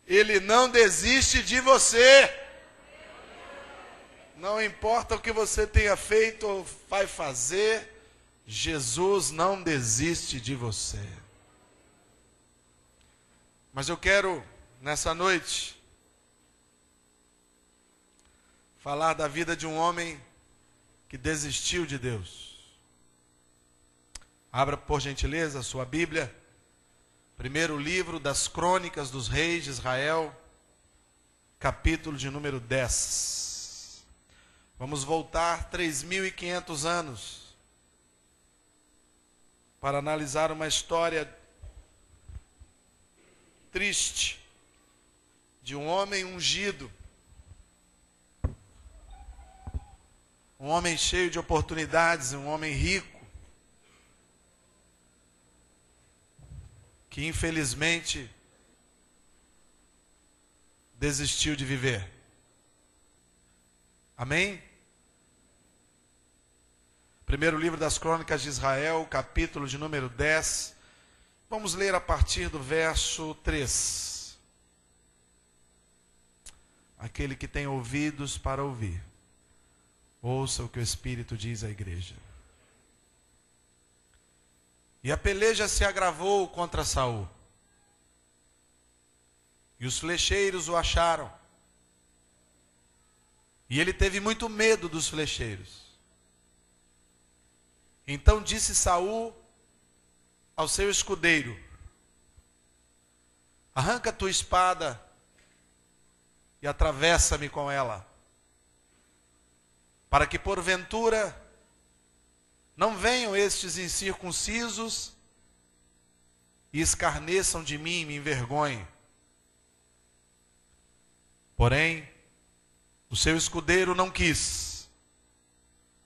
Ele não desiste de você. Não importa o que você tenha feito ou vai fazer, Jesus não desiste de você. Mas eu quero, nessa noite, falar da vida de um homem que desistiu de Deus. Abra, por gentileza, a sua Bíblia. Primeiro livro das Crônicas dos Reis de Israel, capítulo de número 10. Vamos voltar 3.500 anos para analisar uma história triste de um homem ungido, um homem cheio de oportunidades, um homem rico, que infelizmente desistiu de viver. Amém? Primeiro livro das Crônicas de Israel, capítulo de número 10. Vamos ler a partir do verso 3. Aquele que tem ouvidos para ouvir, ouça o que o Espírito diz à igreja. E a peleja se agravou contra Saul. E os flecheiros o acharam. E ele teve muito medo dos flecheiros. Então disse Saul ao seu escudeiro: arranca tua espada e atravessa-me com ela, para que porventura não venham estes incircuncisos e escarneçam de mim e me envergonhem. Porém, o seu escudeiro não quis,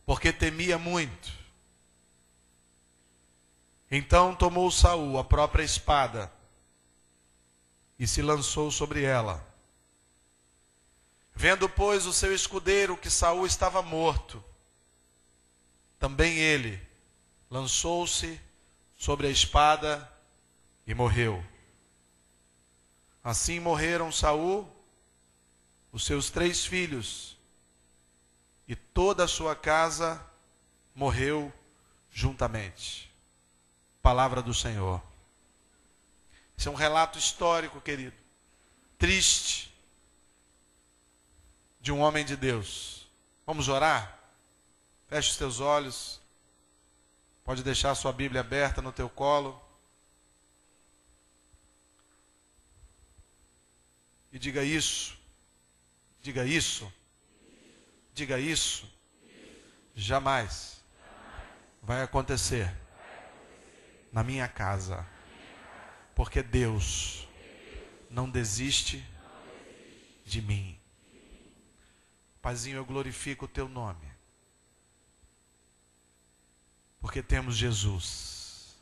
porque temia muito. Então tomou Saul a própria espada e se lançou sobre ela. Vendo, pois, o seu escudeiro que Saul estava morto, também ele lançou-se sobre a espada e morreu. Assim morreram Saul, os seus 3 filhos, e toda a sua casa morreu juntamente. Palavra do Senhor. Esse é um relato histórico, querido, triste, de um homem de Deus. Vamos orar? Feche os teus olhos. Pode deixar a sua Bíblia aberta no teu colo. E diga isso. Diga isso. Diga isso. Jamais vai acontecer na minha casa. Porque Deus não desiste de mim. Paizinho, eu glorifico o teu nome. Porque temos Jesus,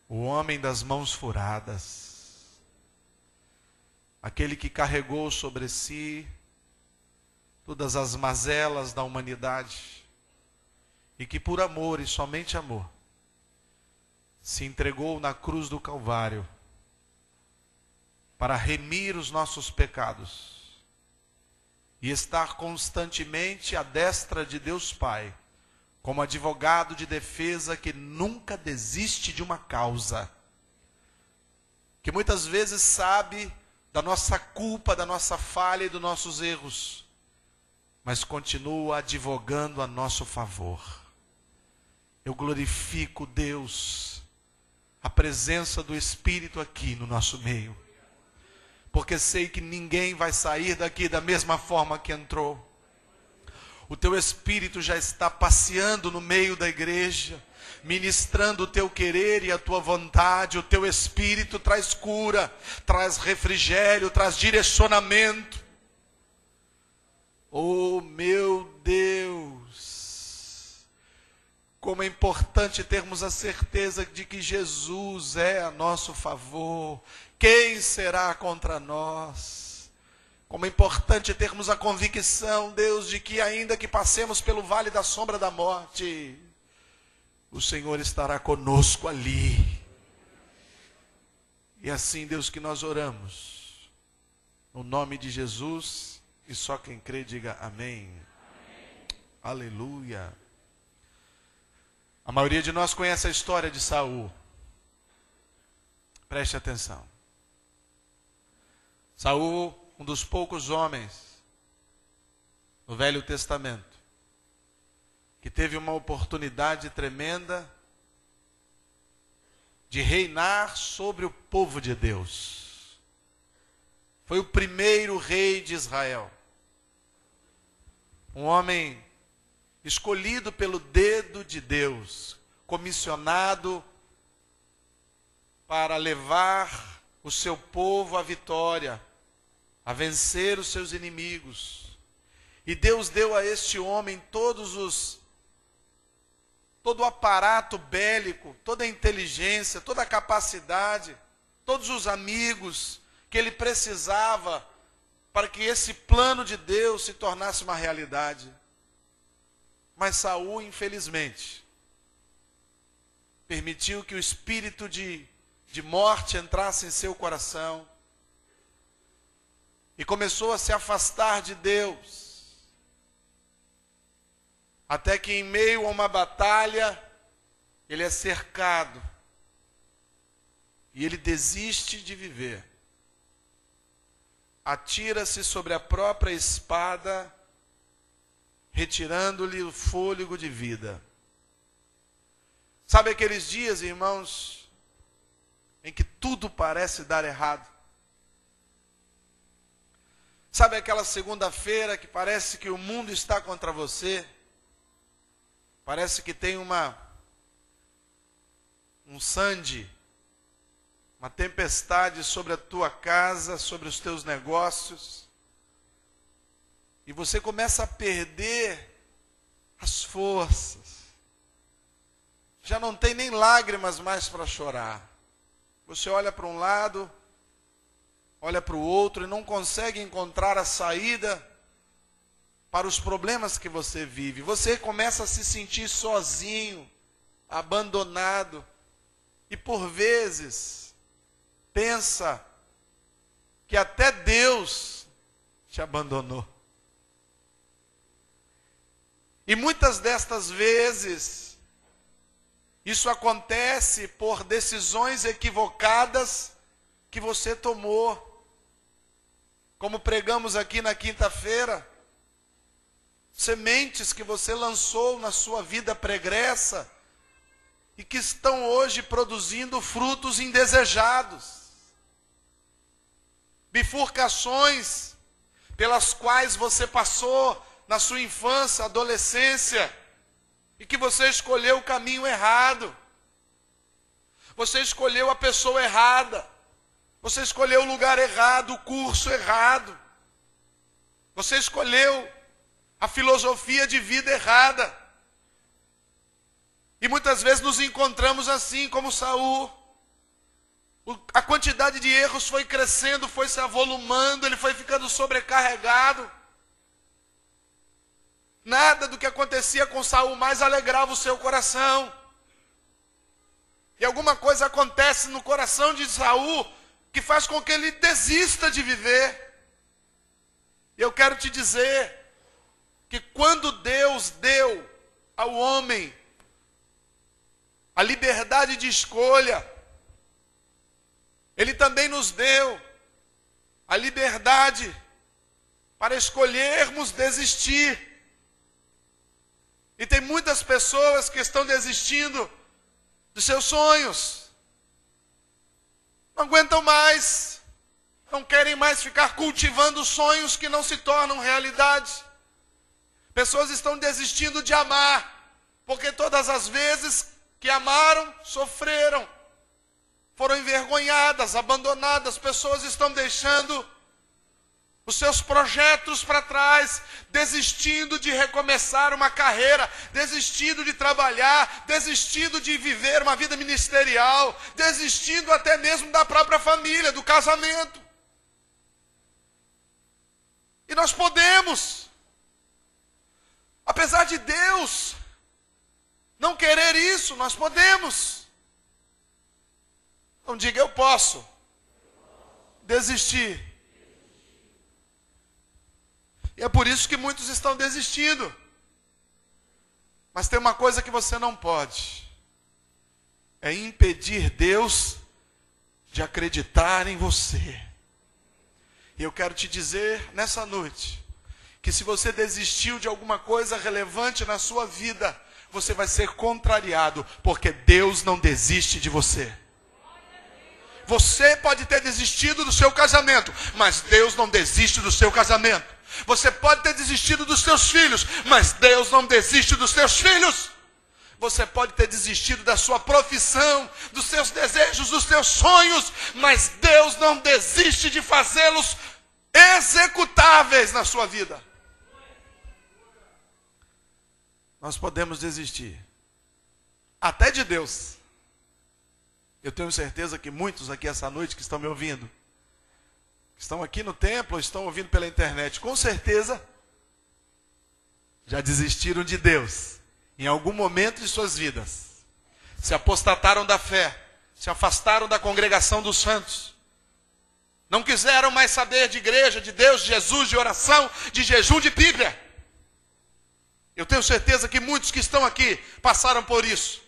o homem das mãos furadas, aquele que carregou sobre si todas as mazelas da humanidade e que por amor e somente amor se entregou na cruz do Calvário para remir os nossos pecados e estar constantemente à destra de Deus Pai, como advogado de defesa que nunca desiste de uma causa, que muitas vezes sabe da nossa culpa, da nossa falha e dos nossos erros, mas continua advogando a nosso favor. Eu glorifico, Deus, a presença do Espírito aqui no nosso meio, porque sei que ninguém vai sair daqui da mesma forma que entrou. O teu Espírito já está passeando no meio da igreja, ministrando o teu querer e a tua vontade. O teu Espírito traz cura, traz refrigério, traz direcionamento. Oh, meu Deus! Como é importante termos a certeza de que Jesus é a nosso favor. Quem será contra nós? Como é importante termos a convicção, Deus, de que ainda que passemos pelo vale da sombra da morte, o Senhor estará conosco ali. E assim, Deus, que nós oramos, No nome de Jesus, e só quem crê diga amém. Aleluia. A maioria de nós conhece a história de Saul. Preste atenção. Saul, um dos poucos homens no Velho Testamento que teve uma oportunidade tremenda de reinar sobre o povo de Deus. Foi o primeiro rei de Israel. Um homem escolhido pelo dedo de Deus, comissionado para levar o seu povo à vitória, a vencer os seus inimigos. E Deus deu a este homem todo o aparato bélico, toda a inteligência, toda a capacidade, todos os amigos que ele precisava para que esse plano de Deus se tornasse uma realidade. Mas Saul, infelizmente, permitiu que o espírito de morte entrasse em seu coração e começou a se afastar de Deus, até que em meio a uma batalha ele é cercado e ele desiste de viver, atira-se sobre a própria espada, retirando-lhe o fôlego de vida. Sabe aqueles dias, irmãos, em que tudo parece dar errado? Sabe aquela segunda-feira que parece que o mundo está contra você? Parece que tem um sande, uma tempestade sobre a tua casa, sobre os teus negócios. E você começa a perder as forças. Já não tem nem lágrimas mais para chorar. Você olha para um lado, olha para o outro e não consegue encontrar a saída para os problemas que você vive. Você começa a se sentir sozinho, abandonado. E por vezes, pensa que até Deus te abandonou. E muitas destas vezes, isso acontece por decisões equivocadas que você tomou. Como pregamos aqui na quinta-feira, sementes que você lançou na sua vida pregressa e que estão hoje produzindo frutos indesejados. Bifurcações pelas quais você passou na sua infância, adolescência, e que você escolheu o caminho errado. Você escolheu a pessoa errada. Você escolheu o lugar errado, o curso errado. Você escolheu a filosofia de vida errada. E muitas vezes nos encontramos assim, como Saul. A quantidade de erros foi crescendo, foi se avolumando, ele foi ficando sobrecarregado. Nada do que acontecia com Saul mais alegrava o seu coração. E alguma coisa acontece no coração de Saul que faz com que ele desista de viver. E eu quero te dizer que quando Deus deu ao homem a liberdade de escolha, Ele também nos deu a liberdade para escolhermos desistir. E tem muitas pessoas que estão desistindo dos seus sonhos. Não aguentam mais. Não querem mais ficar cultivando sonhos que não se tornam realidade. Pessoas estão desistindo de amar, porque todas as vezes que amaram, sofreram. Foram envergonhadas, abandonadas. Pessoas estão deixando os seus projetos para trás, desistindo de recomeçar uma carreira, desistindo de trabalhar, desistindo de viver uma vida ministerial, desistindo até mesmo da própria família, do casamento. E nós podemos, apesar de Deus não querer isso, nós podemos. Não diga eu posso desistir E é por isso que muitos estão desistindo. Mas tem uma coisa que você não pode: é impedir Deus de acreditar em você. E eu quero te dizer nessa noite, que se você desistiu de alguma coisa relevante na sua vida, você vai ser contrariado, porque Deus não desiste de você. Você pode ter desistido do seu casamento, mas Deus não desiste do seu casamento. Você pode ter desistido dos seus filhos, mas Deus não desiste dos seus filhos. Você pode ter desistido da sua profissão, dos seus desejos, dos seus sonhos, mas Deus não desiste de fazê-los executáveis na sua vida. Nós podemos desistir até de Deus. Eu tenho certeza que muitos aqui essa noite que estão me ouvindo, que estão aqui no templo, estão ouvindo pela internet, com certeza já desistiram de Deus em algum momento de suas vidas. Se apostataram da fé, se afastaram da congregação dos santos. Não quiseram mais saber de igreja, de Deus, de Jesus, de oração, de jejum, de Bíblia. Eu tenho certeza que muitos que estão aqui passaram por isso.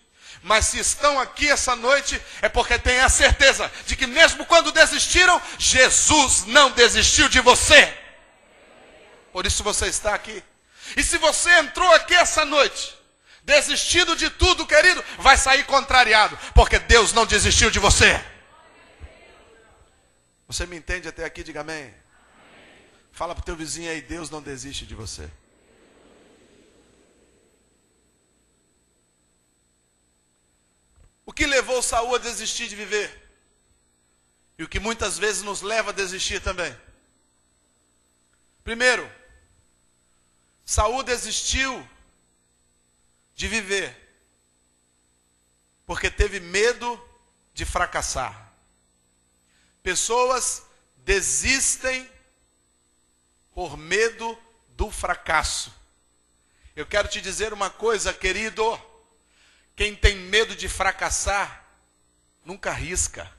Mas se estão aqui essa noite, é porque têm a certeza de que mesmo quando desistiram, Jesus não desistiu de você. Por isso você está aqui. E se você entrou aqui essa noite, desistindo de tudo, querido, vai sair contrariado, porque Deus não desistiu de você. Você me entende até aqui? Diga amém. Fala para o teu vizinho aí, Deus não desiste de você. O que levou Saul a desistir de viver? E o que muitas vezes nos leva a desistir também. Primeiro, Saul desistiu de viver porque teve medo de fracassar. Pessoas desistem por medo do fracasso. Eu quero te dizer uma coisa, querido. Quem tem medo de fracassar, nunca arrisca.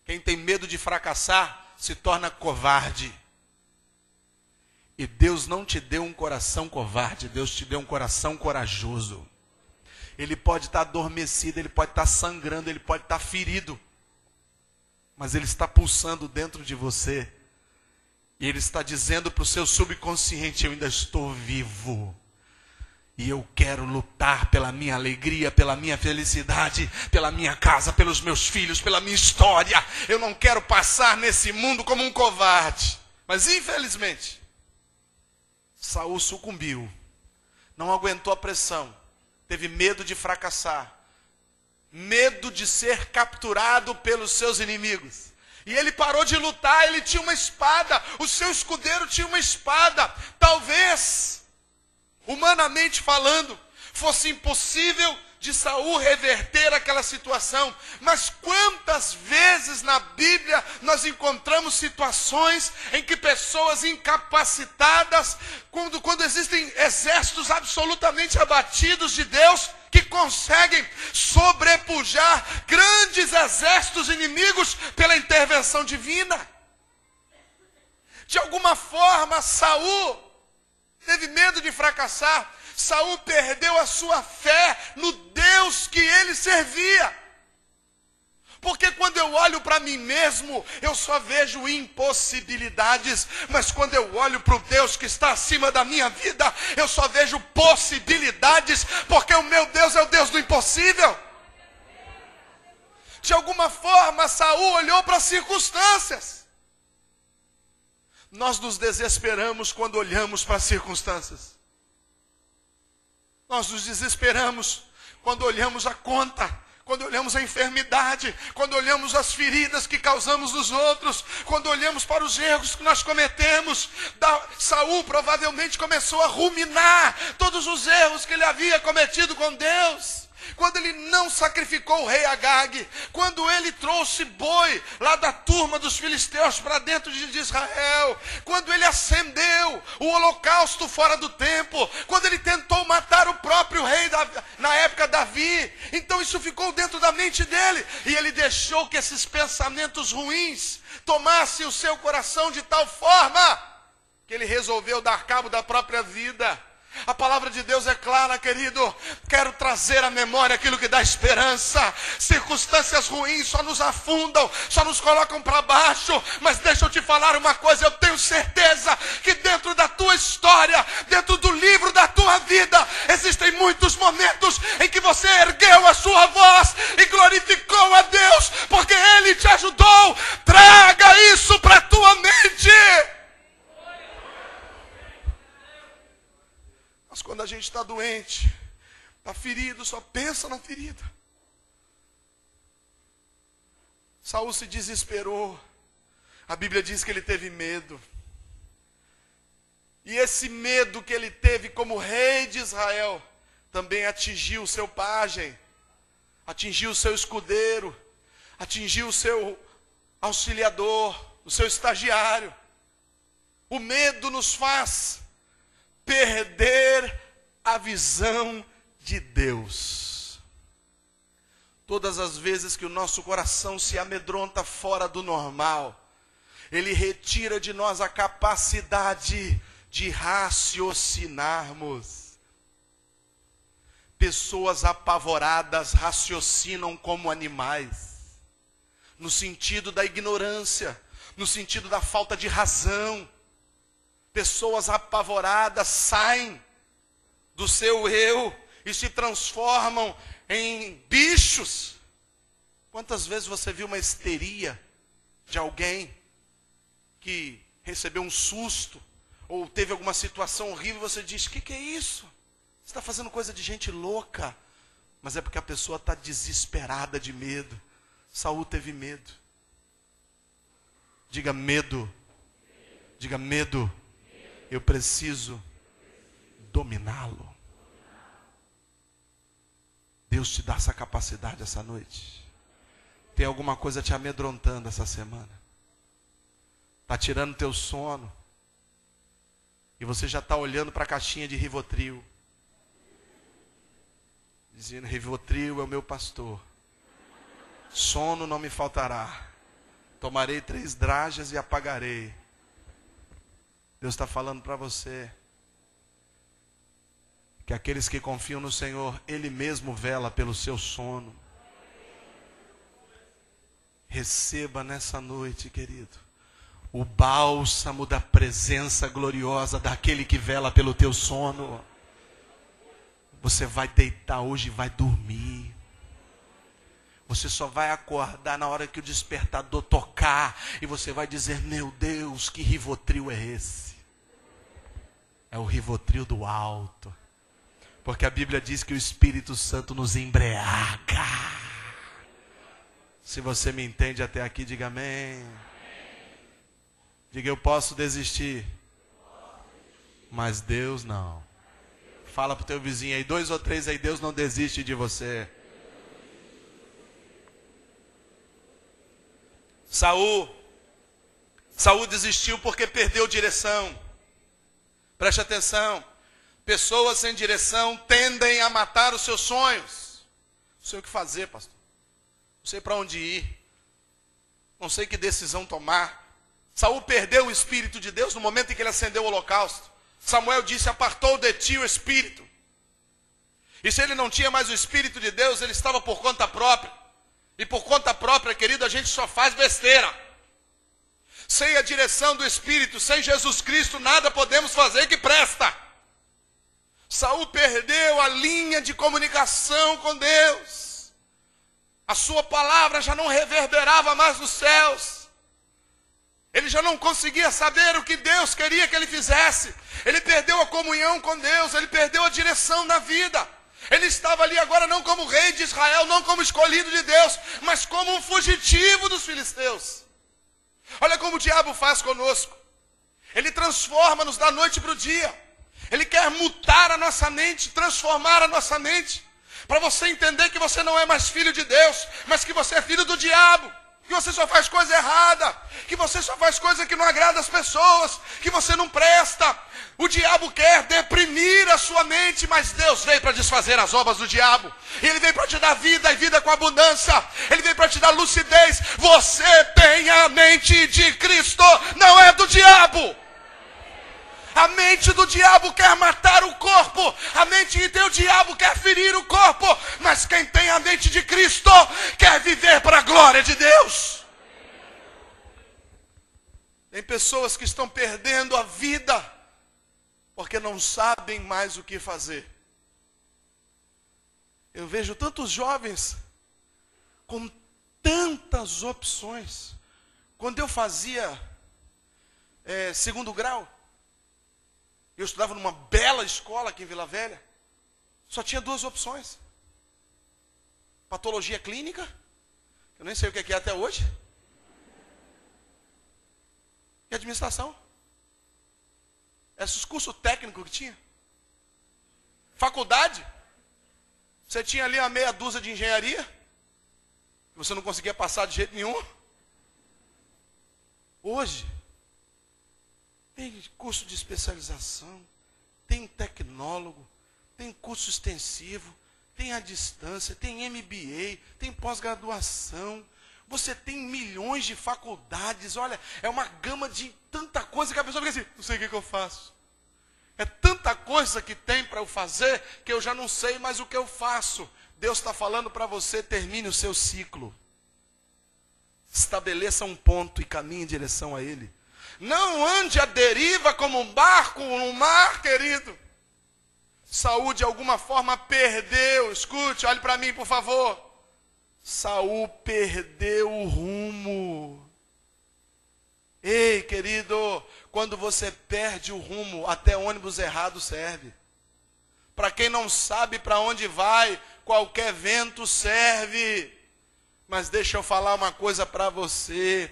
Quem tem medo de fracassar, se torna covarde. E Deus não te deu um coração covarde, Deus te deu um coração corajoso. Ele pode estar adormecido, ele pode estar sangrando, ele pode estar ferido. Mas ele está pulsando dentro de você. E ele está dizendo para o seu subconsciente, eu ainda estou vivo. E eu quero lutar pela minha alegria, pela minha felicidade, pela minha casa, pelos meus filhos, pela minha história. Eu não quero passar nesse mundo como um covarde. Mas infelizmente, Saul sucumbiu. Não aguentou a pressão. Teve medo de fracassar. Medo de ser capturado pelos seus inimigos. E ele parou de lutar, ele tinha uma espada. O seu escudeiro tinha uma espada. Talvez, humanamente falando, fosse impossível de Saul reverter aquela situação. Mas quantas vezes na Bíblia nós encontramos situações em que pessoas incapacitadas, quando existem exércitos absolutamente abatidos de Deus, que conseguem sobrepujar grandes exércitos inimigos pela intervenção divina. De alguma forma, Saul teve medo de fracassar. Saul perdeu a sua fé no Deus que ele servia. Porque quando eu olho para mim mesmo, eu só vejo impossibilidades. Mas quando eu olho para o Deus que está acima da minha vida, eu só vejo possibilidades. Porque o meu Deus é o Deus do impossível. De alguma forma, Saul olhou para as circunstâncias. Nós nos desesperamos quando olhamos para as circunstâncias. Nós nos desesperamos quando olhamos a conta, quando olhamos a enfermidade, quando olhamos as feridas que causamos nos outros, quando olhamos para os erros que nós cometemos. Saul provavelmente começou a ruminar todos os erros que ele havia cometido com Deus. Quando ele não sacrificou o rei Agag, quando ele trouxe boi lá da turma dos filisteus para dentro de Israel, quando ele acendeu o holocausto fora do templo, quando ele tentou matar o próprio rei na época Davi, então isso ficou dentro da mente dele, e ele deixou que esses pensamentos ruins tomassem o seu coração de tal forma que ele resolveu dar cabo da própria vida. A palavra de Deus é clara, querido. Quero trazer à memória aquilo que dá esperança. Circunstâncias ruins só nos afundam, só nos colocam para baixo. Mas deixa eu te falar uma coisa, eu tenho certeza que dentro da tua história, dentro do livro da tua vida, existem muitos momentos em que você ergueu a sua voz e glorificou a Deus, porque Ele te ajudou. Traga isso para a tua mente. Mas quando a gente está doente, está ferido, só pensa na ferida. Saul se desesperou. A Bíblia diz que ele teve medo. E esse medo que ele teve como rei de Israel, também atingiu o seu pajem, atingiu o seu escudeiro, atingiu o seu auxiliador, o seu estagiário. O medo nos faz perder a visão de Deus. Todas as vezes que o nosso coração se amedronta fora do normal, Ele retira de nós a capacidade de raciocinarmos. Pessoas apavoradas raciocinam como animais, no sentido da ignorância, no sentido da falta de razão. Pessoas apavoradas saem do seu eu e se transformam em bichos. Quantas vezes você viu uma histeria de alguém que recebeu um susto ou teve alguma situação horrível e você diz: que é isso? Você está fazendo coisa de gente louca. Mas é porque a pessoa está desesperada de medo. Saul teve medo. Diga medo. Diga medo. Eu preciso dominá-lo. Deus te dá essa capacidade essa noite. Tem alguma coisa te amedrontando essa semana. Está tirando teu sono. E você já está olhando para a caixinha de Rivotril. Dizendo: Rivotril é o meu pastor. Sono não me faltará. Tomarei 3 drajas e apagarei. Deus está falando para você que aqueles que confiam no Senhor, Ele mesmo vela pelo seu sono. Receba nessa noite, querido, o bálsamo da presença gloriosa daquele que vela pelo teu sono. Você vai deitar hoje e vai dormir. Você só vai acordar na hora que o despertador tocar e você vai dizer: meu Deus, que Rivotril é esse? É o Rivotril do alto. Porque a Bíblia diz que o Espírito Santo nos embriaga. Se você me entende até aqui, diga amém. Diga: eu posso desistir, mas Deus não. Fala para o teu vizinho aí, 2 ou 3 aí, Deus não desiste de você. Saul desistiu porque perdeu direção. Preste atenção. Pessoas sem direção tendem a matar os seus sonhos. Não sei o que fazer, pastor. Não sei para onde ir. Não sei que decisão tomar. Saul perdeu o Espírito de Deus no momento em que ele acendeu o holocausto. Samuel disse: apartou de ti o Espírito. E se ele não tinha mais o Espírito de Deus, ele estava por conta própria. E por conta própria, querido, a gente só faz besteira. Sem a direção do Espírito, sem Jesus Cristo, nada podemos fazer que presta. Saul perdeu a linha de comunicação com Deus. A sua palavra já não reverberava mais nos céus. Ele já não conseguia saber o que Deus queria que ele fizesse. Ele perdeu a comunhão com Deus, ele perdeu a direção na vida. Ele estava ali agora não como rei de Israel, não como escolhido de Deus, mas como um fugitivo dos filisteus. Olha como o diabo faz conosco. Ele transforma-nos da noite para o dia. Ele quer mutar a nossa mente, transformar a nossa mente, para você entender que você não é mais filho de Deus, mas que você é filho do diabo. Que você só faz coisa errada, que você só faz coisa que não agrada as pessoas, que você não presta. O diabo quer deprimir a sua mente, mas Deus veio para desfazer as obras do diabo. Ele veio para te dar vida e vida com abundância. Ele veio para te dar lucidez. Você tem a mente de Cristo, não é do diabo. A mente do diabo quer matar o corpo. A mente de teu diabo quer ferir o corpo. Mas quem tem a mente de Cristo quer viver para a glória de Deus. Tem pessoas que estão perdendo a vida porque não sabem mais o que fazer. Eu vejo tantos jovens com tantas opções. Quando eu fazia segundo grau, eu estudava numa bela escola aqui em Vila Velha, só tinha 2 opções. Patologia clínica, eu nem sei o que é até hoje, e administração. Esses cursos técnicos que tinha. Faculdade, você tinha ali uma meia dúzia de engenharia, que você não conseguia passar de jeito nenhum. Hoje, tem curso de especialização, tem tecnólogo, tem curso extensivo, tem à distância, tem MBA, tem pós-graduação. Você tem milhões de faculdades. Olha, é uma gama de tanta coisa que a pessoa fica assim, não sei o que eu faço. É tanta coisa que tem para eu fazer que eu já não sei mais o que eu faço. Deus está falando para você, termine o seu ciclo. Estabeleça um ponto e caminhe em direção a Ele. Não ande à deriva como um barco no mar, querido. Saul de alguma forma perdeu. Escute, olhe para mim, por favor. Saul perdeu o rumo. Ei, querido, quando você perde o rumo, até ônibus errado serve. Para quem não sabe para onde vai, qualquer vento serve. Mas deixa eu falar uma coisa para você.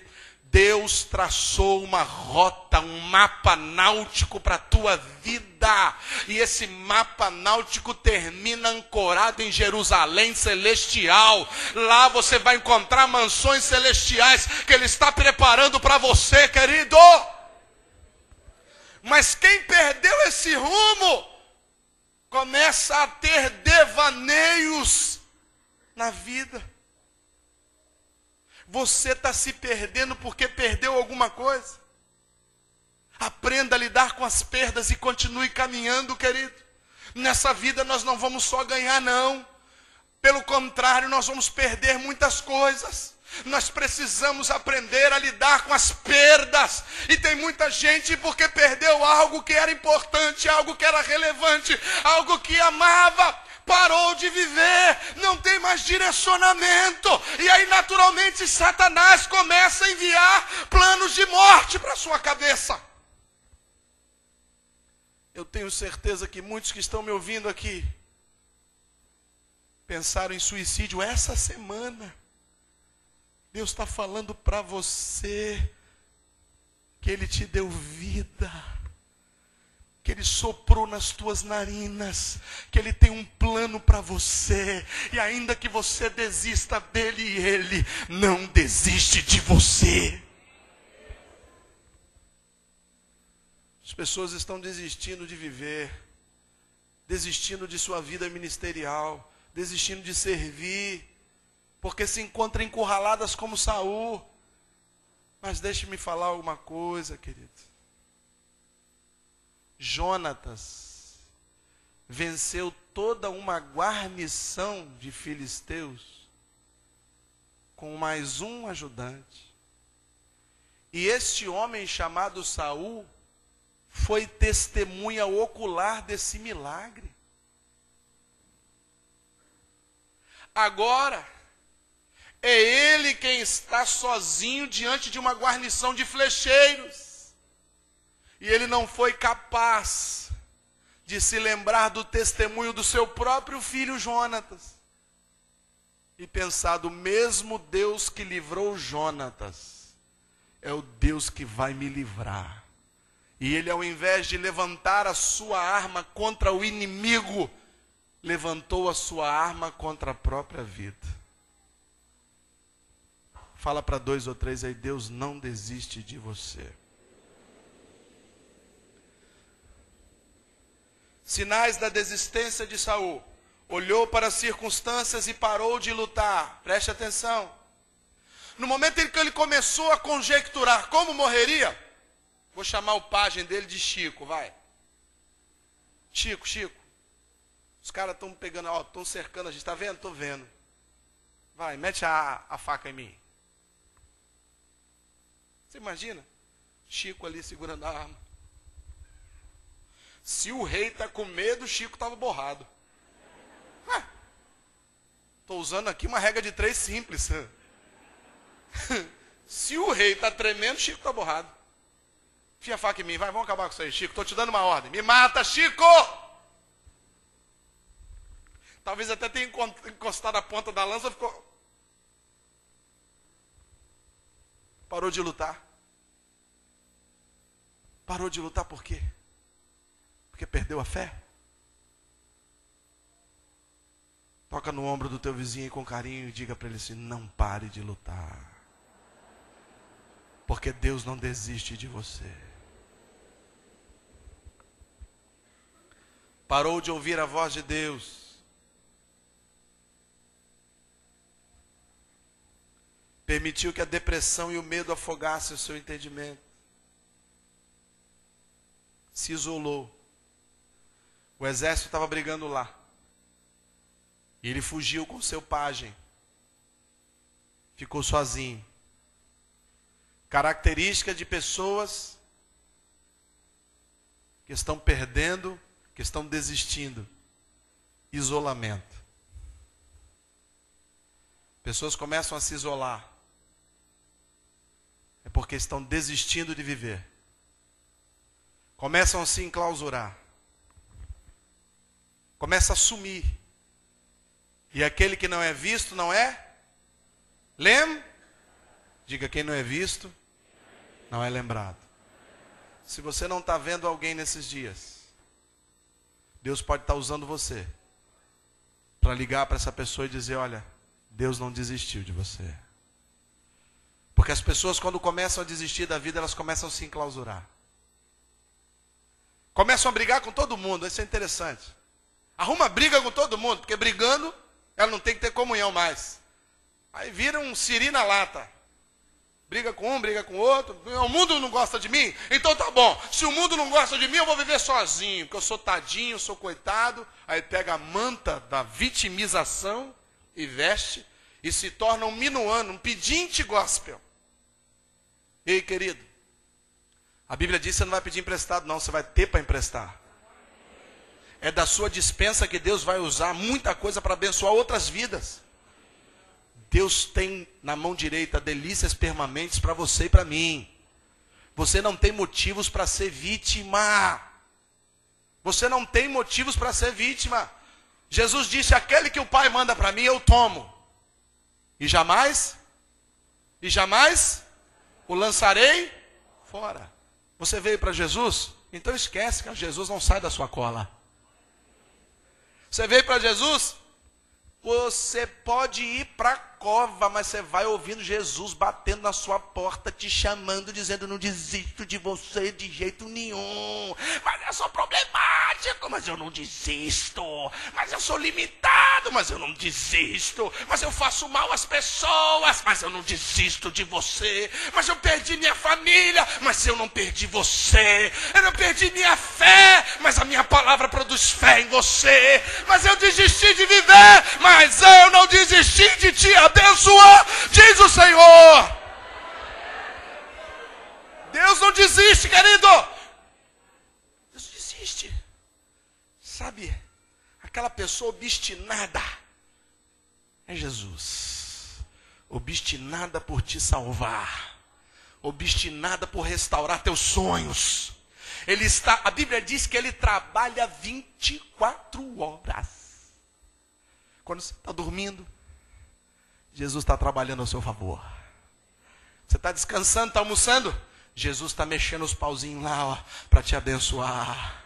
Deus traçou uma rota, um mapa náutico para a tua vida. E esse mapa náutico termina ancorado em Jerusalém celestial. Lá você vai encontrar mansões celestiais que Ele está preparando para você, querido. Mas quem perdeu esse rumo, começa a ter devaneios na vida. Você está se perdendo porque perdeu alguma coisa. Aprenda a lidar com as perdas e continue caminhando, querido. Nessa vida nós não vamos só ganhar, não. Pelo contrário, nós vamos perder muitas coisas. Nós precisamos aprender a lidar com as perdas. E tem muita gente porque perdeu algo que era importante, algo que era relevante, algo que amava. Parou de viver, não tem mais direcionamento. E aí naturalmente Satanás começa a enviar planos de morte para a sua cabeça. Eu tenho certeza que muitos que estão me ouvindo aqui pensaram em suicídio essa semana. Deus está falando para você que Ele te deu vida, que Ele soprou nas tuas narinas, que Ele tem um plano para você, e ainda que você desista dele, Ele não desiste de você. As pessoas estão desistindo de viver, desistindo de sua vida ministerial, desistindo de servir, porque se encontram encurraladas como Saul. Mas deixe-me falar uma coisa, querido. Jonatas venceu toda uma guarnição de filisteus com mais um ajudante. E este homem chamado Saul foi testemunha ocular desse milagre. Agora, é ele quem está sozinho diante de uma guarnição de flecheiros. E ele não foi capaz de se lembrar do testemunho do seu próprio filho Jonatas. E pensar, do mesmo Deus que livrou Jonatas, é o Deus que vai me livrar. E ele, ao invés de levantar a sua arma contra o inimigo, levantou a sua arma contra a própria vida. Fala para 2 ou 3 aí, Deus não desiste de você. Sinais da desistência de Saul. Olhou para as circunstâncias e parou de lutar. Preste atenção. No momento em que ele começou a conjecturar como morreria, Vou chamar o pajem dele de Chico, vai. Chico. Os caras estão pegando, ó, estão cercando a gente, tá vendo? Tô vendo. Vai, mete a faca em mim. Você imagina? Chico ali segurando a arma. Se o rei está com medo, o Chico estava borrado. Estou usando aqui uma regra de 3 simples. Se o rei está tremendo, o Chico está borrado. Enfia a faca em mim, vai, vamos acabar com isso aí, Chico. Estou te dando uma ordem. Me mata, Chico! Talvez até tenha encostado a ponta da lança, ficou... Parou de lutar. Parou de lutar por quê? Porque perdeu a fé? Toca no ombro do teu vizinho aí com carinho e diga para ele assim: não pare de lutar. Porque Deus não desiste de você. Parou de ouvir a voz de Deus. Permitiu que a depressão e o medo afogassem o seu entendimento. Se isolou. O exército estava brigando lá. E ele fugiu com seu pajem. Ficou sozinho. Característica de pessoas que estão perdendo, que estão desistindo. Isolamento. Pessoas começam a se isolar. É porque estão desistindo de viver. Começam a se enclausurar. Começa a sumir. E aquele que não é visto não é? Diga, quem não é visto não é lembrado. Se você não está vendo alguém nesses dias, Deus pode estar usando você para ligar para essa pessoa e dizer: olha, Deus não desistiu de você. Porque as pessoas, quando começam a desistir da vida, elas começam a se enclausurar. Começam a brigar com todo mundo. Isso é interessante. Arruma briga com todo mundo, porque brigando, ela não tem que ter comunhão mais. Aí vira um siri na lata. Briga com um, briga com o outro. O mundo não gosta de mim? Então tá bom. Se o mundo não gosta de mim, eu vou viver sozinho. Porque eu sou tadinho, eu sou coitado. Aí pega a manta da vitimização e veste. E se torna um minuano, um pedinte gospel. Ei, querido. A Bíblia diz que você não vai pedir emprestado, não. Você vai ter para emprestar. É da sua dispensa que Deus vai usar muita coisa para abençoar outras vidas. Deus tem na mão direita delícias permanentes para você e para mim. Você não tem motivos para ser vítima. Você não tem motivos para ser vítima. Jesus disse: aquele que o Pai manda para mim, eu tomo. E jamais o lançarei fora. Você veio para Jesus? Então esquece que Jesus não sai da sua cola. Você veio para Jesus? Você pode ir para a cova, mas você vai ouvindo Jesus batendo na sua porta, te chamando, dizendo: não desisto de você de jeito nenhum. Mas eu sou problemático, mas eu não desisto. Mas eu sou limitado, mas eu não desisto. Mas eu faço mal às pessoas, mas eu não desisto de você. Mas eu perdi minha família, mas eu não perdi você. Eu não perdi minha fé, mas a minha palavra produz fé em você. Mas eu desisti de viver, mas eu não desisti de te abençoar, diz o Senhor. Deus não desiste, querido. Deus desiste. Sabe, aquela pessoa obstinada é Jesus. Obstinada por te salvar. Obstinada por restaurar teus sonhos. A Bíblia diz que ele trabalha 24 horas. Quando você está dormindo, Jesus está trabalhando ao seu favor. Você está descansando, está almoçando, Jesus está mexendo os pauzinhos lá para te abençoar.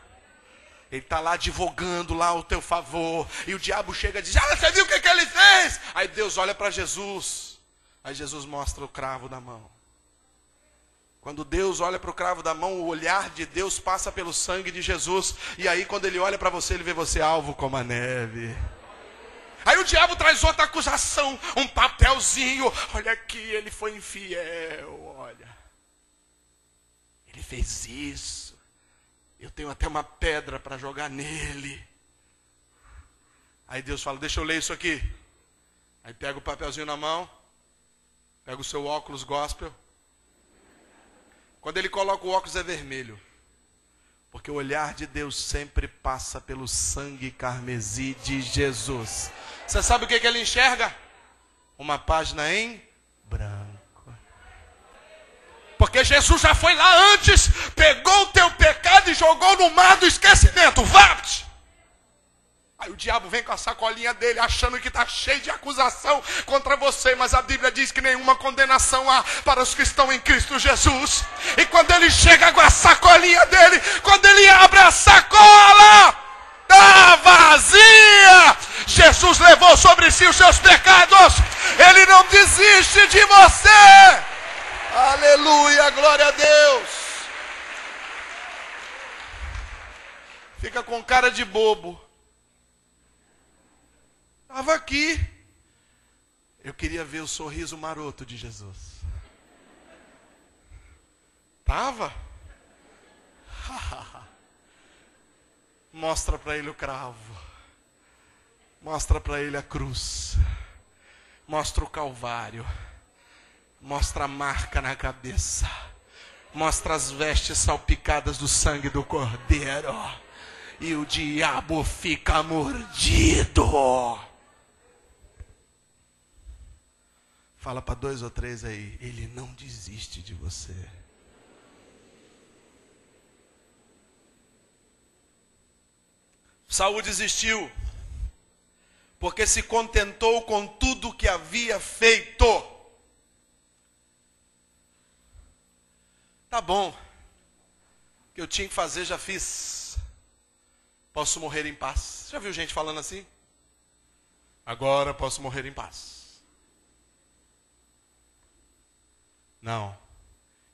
Ele está lá advogando lá ao teu favor. E o diabo chega e diz: você viu o que ele fez? Aí Deus olha para Jesus. Aí Jesus mostra o cravo da mão. Quando Deus olha para o cravo da mão, o olhar de Deus passa pelo sangue de Jesus. E aí quando ele olha para você, ele vê você alvo como a neve. Aí o diabo traz outra acusação, um papelzinho. Olha aqui, ele foi infiel, olha. Ele ele fez isso. Eu tenho até uma pedra para jogar nele. Aí Deus fala, deixa eu ler isso aqui. Aí pega o papelzinho na mão, pega o seu óculos gospel. Quando ele coloca o óculos é vermelho. Porque o olhar de Deus sempre passa pelo sangue carmesim de Jesus. Você sabe o que ele enxerga? Uma página em branco. Porque Jesus já foi lá antes, pegou o teu pecado e jogou no mar do esquecimento. Vapt! Aí o diabo vem com a sacolinha dele, achando que está cheio de acusação contra você. Mas a Bíblia diz que nenhuma condenação há para os que estão em Cristo Jesus. E quando ele chega com a sacolinha dele, quando ele abre a sacola, está vazia. Jesus levou sobre si os seus pecados. Ele não desiste de você. Aleluia, glória a Deus. Fica com cara de bobo. Estava aqui. Eu queria ver o sorriso maroto de Jesus. Estava? Mostra para ele o cravo. Mostra para ele a cruz. Mostra o Calvário. Mostra a marca na cabeça. Mostra as vestes salpicadas do sangue do Cordeiro. E o diabo fica mordido. Fala para 2 ou 3 aí. Ele não desiste de você. Saul desistiu. Porque se contentou com tudo que havia feito. Tá bom. O que eu tinha que fazer, já fiz. Posso morrer em paz. Já viu gente falando assim? Agora posso morrer em paz. Não.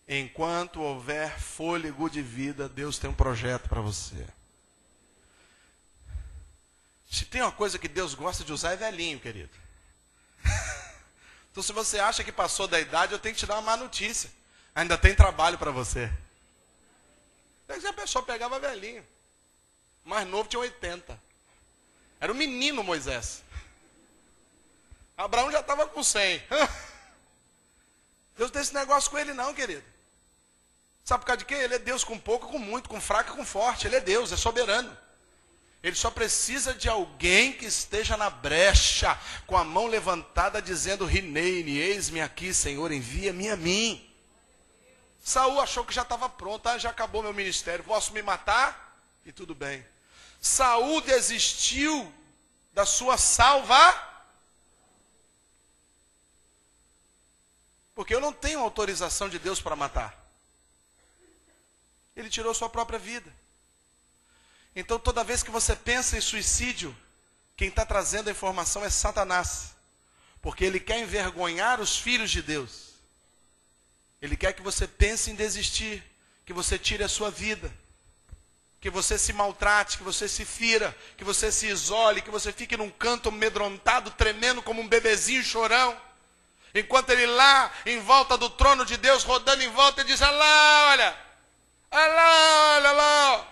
Enquanto houver fôlego de vida, Deus tem um projeto para você. Se tem uma coisa que Deus gosta de usar, é velhinho, querido. Então se você acha que passou da idade, eu tenho que te dar uma má notícia. Ainda tem trabalho para você. A pessoa pegava velhinho. Mais novo tinha 80. Era um menino Moisés. Abraão já estava com 100. Deus não tem esse negócio com ele não, querido. Sabe por causa de quê? Ele é Deus com pouco, com muito, com fraco e com forte. Ele é Deus, é soberano. Ele só precisa de alguém que esteja na brecha, com a mão levantada, dizendo, Rineine, eis-me aqui, Senhor, envia-me a mim. Saul achou que já estava pronto, já acabou meu ministério, posso me matar? E tudo bem. Saul desistiu da sua salva. Porque eu não tenho autorização de Deus para matar. Ele tirou sua própria vida. Então toda vez que você pensa em suicídio, quem está trazendo a informação é Satanás. Porque ele quer envergonhar os filhos de Deus. Ele quer que você pense em desistir, que você tire a sua vida, que você se maltrate, que você se fira, que você se isole, que você fique num canto amedrontado, tremendo como um bebezinho chorão. Enquanto ele lá, em volta do trono de Deus, rodando em volta, ele diz, olha lá, olha lá.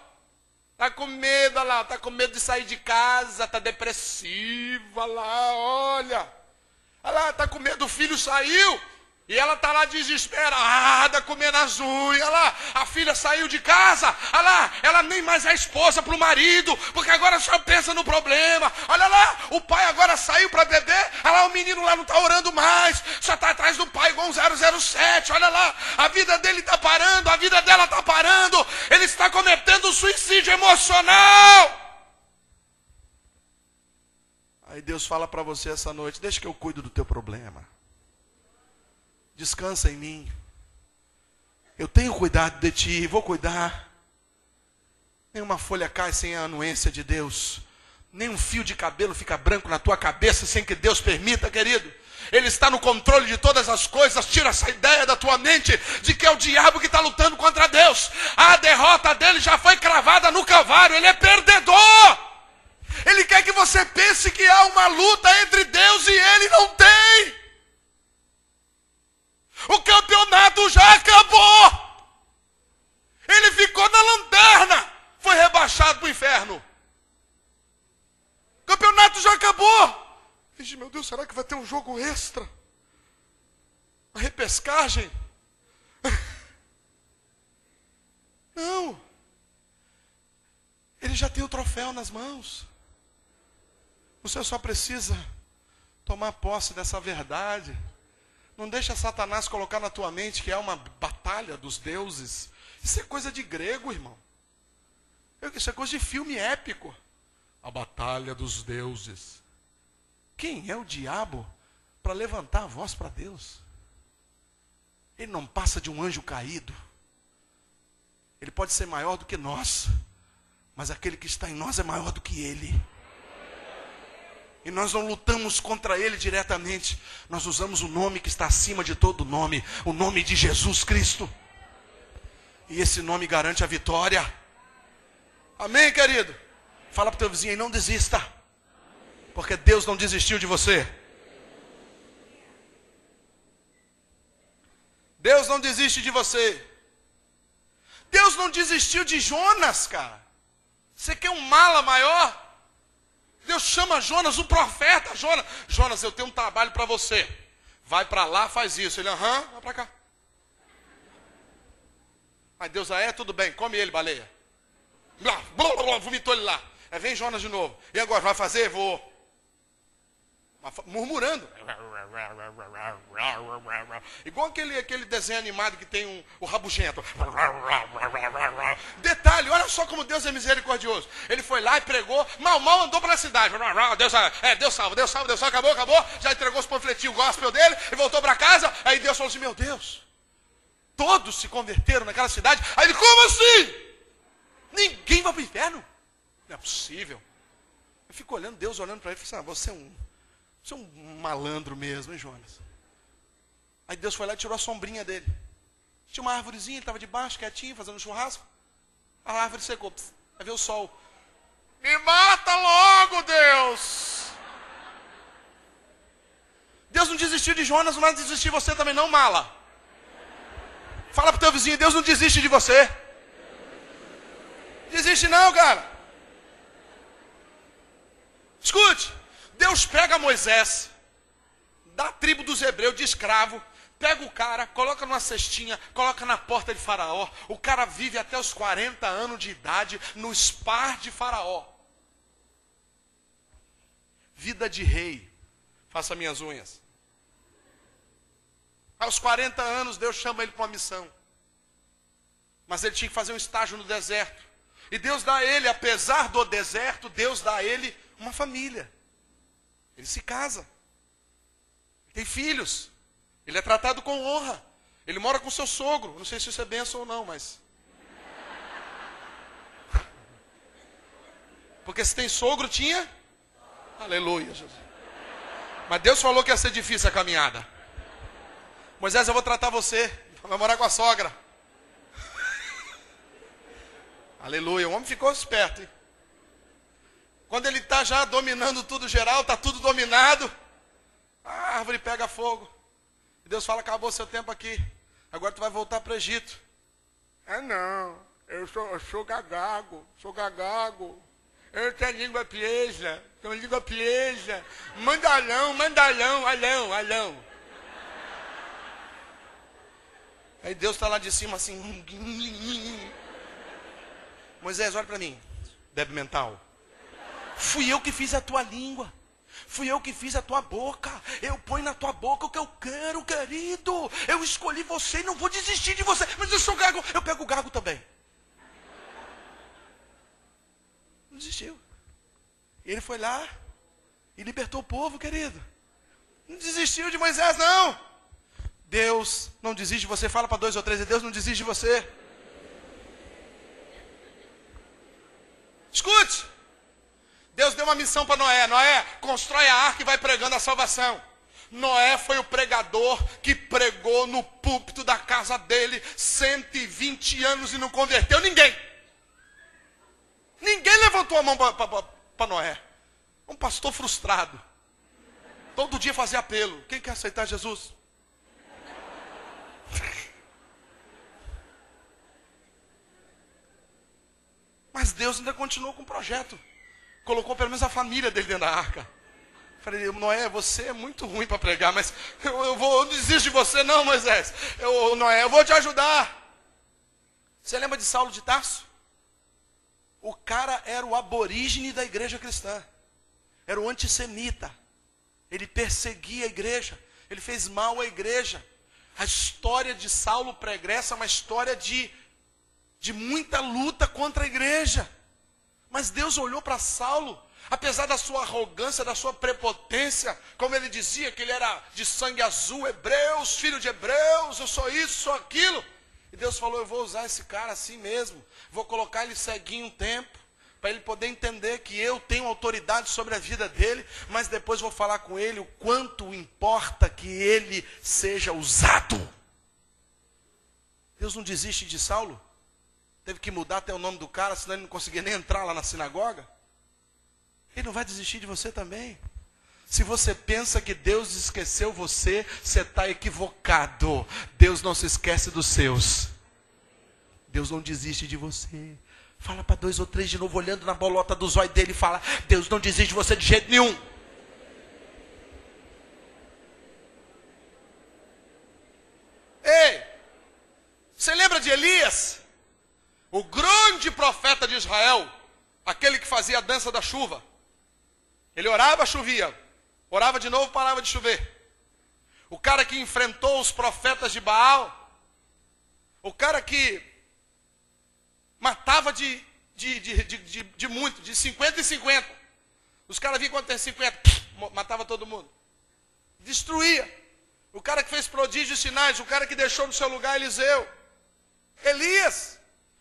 Está com medo, olha lá, está com medo de sair de casa, está depressiva, olha lá, está com medo, o filho saiu. E ela está lá desesperada, comendo as unhas, olha lá, a filha saiu de casa, olha lá, ela nem mais é esposa para o marido, porque agora só pensa no problema, olha lá, o pai agora saiu para beber, olha lá, o menino lá não está orando mais, só está atrás do pai igual um 007, olha lá, a vida dele está parando, a vida dela está parando, ele está cometendo suicídio emocional. Aí Deus fala para você essa noite, deixa que eu cuido do teu problema. Descansa em mim. Eu tenho cuidado de ti, vou cuidar. Nenhuma folha cai sem a anuência de Deus. Nem um fio de cabelo fica branco na tua cabeça sem que Deus permita, querido. Ele está no controle de todas as coisas. Tira essa ideia da tua mente de que é o diabo que está lutando contra Deus. A derrota dele já foi cravada no Calvário. Ele é perdedor. Ele quer que você pense que há uma luta entre Deus e ele, não tem. O campeonato já acabou. inferno. O campeonato já acabou. Vixe, meu Deus, será que vai ter um jogo extra? A repescagem? Não. Ele já tem o troféu nas mãos. Você só precisa tomar posse dessa verdade. Não deixa Satanás colocar na tua mente que é uma batalha dos deuses. Isso é coisa de grego, irmão. Isso é coisa de filme épico. A batalha dos deuses. Quem é o diabo para levantar a voz para Deus? Ele não passa de um anjo caído. Ele pode ser maior do que nós, mas aquele que está em nós é maior do que ele. E nós não lutamos contra ele diretamente. Nós usamos o nome que está acima de todo nome, o nome de Jesus Cristo. E esse nome garante a vitória. Amém, querido? Fala para o teu vizinho aí, não desista. Porque Deus não desistiu de você. Deus não desiste de você. Deus não desistiu de Jonas, cara. Você quer um mala maior? Deus chama Jonas, o profeta. Jonas, eu tenho um trabalho para você. Vai para lá, faz isso. Ele, vai para cá. Aí Deus, tudo bem, come ele, baleia. Blá, blá, blá, vomitou ele lá. Aí vem Jonas de novo. E agora, vai fazer? Vou. Murmurando. Igual aquele desenho animado que tem o rabugento. Detalhe, olha só como Deus é misericordioso. Ele foi lá e pregou, mal andou para a cidade. Deus salva, acabou. Já entregou os panfletinhos gospel dele e voltou para casa. Aí Deus falou assim, meu Deus, todos se converteram naquela cidade. Aí ele, como assim? Ninguém vai para o inferno? Não é possível. Eu fico olhando, Deus olhando para ele e falei assim, você é um malandro mesmo, hein, Jonas? Aí Deus foi lá e tirou a sombrinha dele. Tinha uma árvorezinha, ele estava debaixo, quietinho, fazendo churrasco. A árvore secou. Aí veio o sol. Me mata logo, Deus! Deus não desistiu de Jonas, não vai desistir de você também não, mala. Fala pro teu vizinho, Deus não desiste de você. Desiste não, cara. Escute. Deus pega Moisés, da tribo dos hebreus, de escravo, pega o cara, coloca numa cestinha, coloca na porta de Faraó. O cara vive até os 40 anos de idade no spar de Faraó. Vida de rei. Faça minhas unhas. Aos 40 anos, Deus chama ele para uma missão. Mas ele tinha que fazer um estágio no deserto. E Deus dá a ele, apesar do deserto, Deus dá a ele uma família. Ele se casa. Tem filhos. Ele é tratado com honra. Ele mora com seu sogro. Não sei se isso é bênção ou não, mas... Porque se tem sogro, tinha... Aleluia, Jesus. Mas Deus falou que ia ser difícil a caminhada. Moisés, eu vou tratar você. Vai morar com a sogra. Aleluia. O homem ficou esperto, hein? Quando ele está já dominando tudo geral, está tudo dominado, a árvore pega fogo. E Deus fala, acabou seu tempo aqui. Agora tu vai voltar para o Egito. Não, eu sou gagago. Eu não tenho língua presa. Mandalão. Aí Deus está lá de cima assim. Moisés, olha para mim. Débil mental. Fui eu que fiz a tua língua. Fui eu que fiz a tua boca. Eu ponho na tua boca o que eu quero, querido. Eu escolhi você e não vou desistir de você. Mas eu sou gago, eu pego o gago também. Não desistiu. Ele foi lá e libertou o povo, querido. Não desistiu de Moisés, não. Deus não desiste de você. Fala para 2 ou 3, Deus não desiste de você. Escute. Deus deu uma missão para Noé. Noé, constrói a arca e vai pregando a salvação. Noé foi o pregador que pregou no púlpito da casa dele 120 anos e não converteu ninguém. Ninguém levantou a mão para Noé. Um pastor frustrado. Todo dia fazia apelo. Quem quer aceitar Jesus? Mas Deus ainda continuou com o projeto. Colocou pelo menos a família dele dentro da arca. Falei, Noé, você é muito ruim para pregar, mas eu não desisto de você não, Moisés. Noé, eu vou te ajudar. Você lembra de Saulo de Tarso? O cara era o aborígene da igreja cristã. Era o antissemita. Ele perseguia a igreja. Ele fez mal à igreja. A história de Saulo pregressa é uma história de muita luta contra a igreja. Mas Deus olhou para Saulo, apesar da sua arrogância, da sua prepotência, como ele dizia que ele era de sangue azul, hebreus, filho de hebreus, eu sou isso, sou aquilo. E Deus falou, eu vou usar esse cara assim mesmo, vou colocar ele ceguinho um tempo, para ele poder entender que eu tenho autoridade sobre a vida dele, mas depois vou falar com ele o quanto importa que ele seja usado. Deus não desiste de Saulo. Teve que mudar até o nome do cara, senão ele não conseguia nem entrar lá na sinagoga. Ele não vai desistir de você também. Se você pensa que Deus esqueceu você, você está equivocado. Deus não se esquece dos seus. Deus não desiste de você. Fala para 2 ou 3 de novo, olhando na bolota do zóio dele, fala, Deus não desiste de você de jeito nenhum. Ei, você lembra de Elias? O grande profeta de Israel, aquele que fazia a dança da chuva. Ele orava, chovia. Orava de novo, parava de chover. O cara que enfrentou os profetas de Baal. O cara que matava de muito, de 50 em 50. Os caras vinham quando tem 50, matava todo mundo. Destruía. O cara que fez prodígios e sinais, o cara que deixou no seu lugar Eliseu. Elias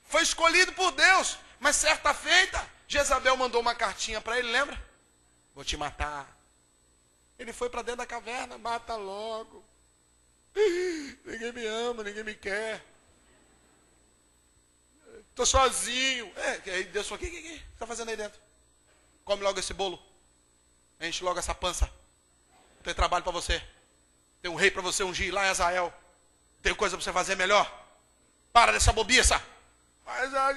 foi escolhido por Deus, mas certa feita, Jezabel mandou uma cartinha para ele, lembra? Vou te matar. Ele foi para dentro da caverna, mata logo. Ninguém me ama, ninguém me quer. Estou sozinho. Aí Deus falou, o que você está fazendo aí dentro? Come logo esse bolo. Enche logo essa pança. Tem trabalho para você. Tem um rei para você ungir lá em Azael. Tem coisa para você fazer melhor. Para dessa bobiça. Mas a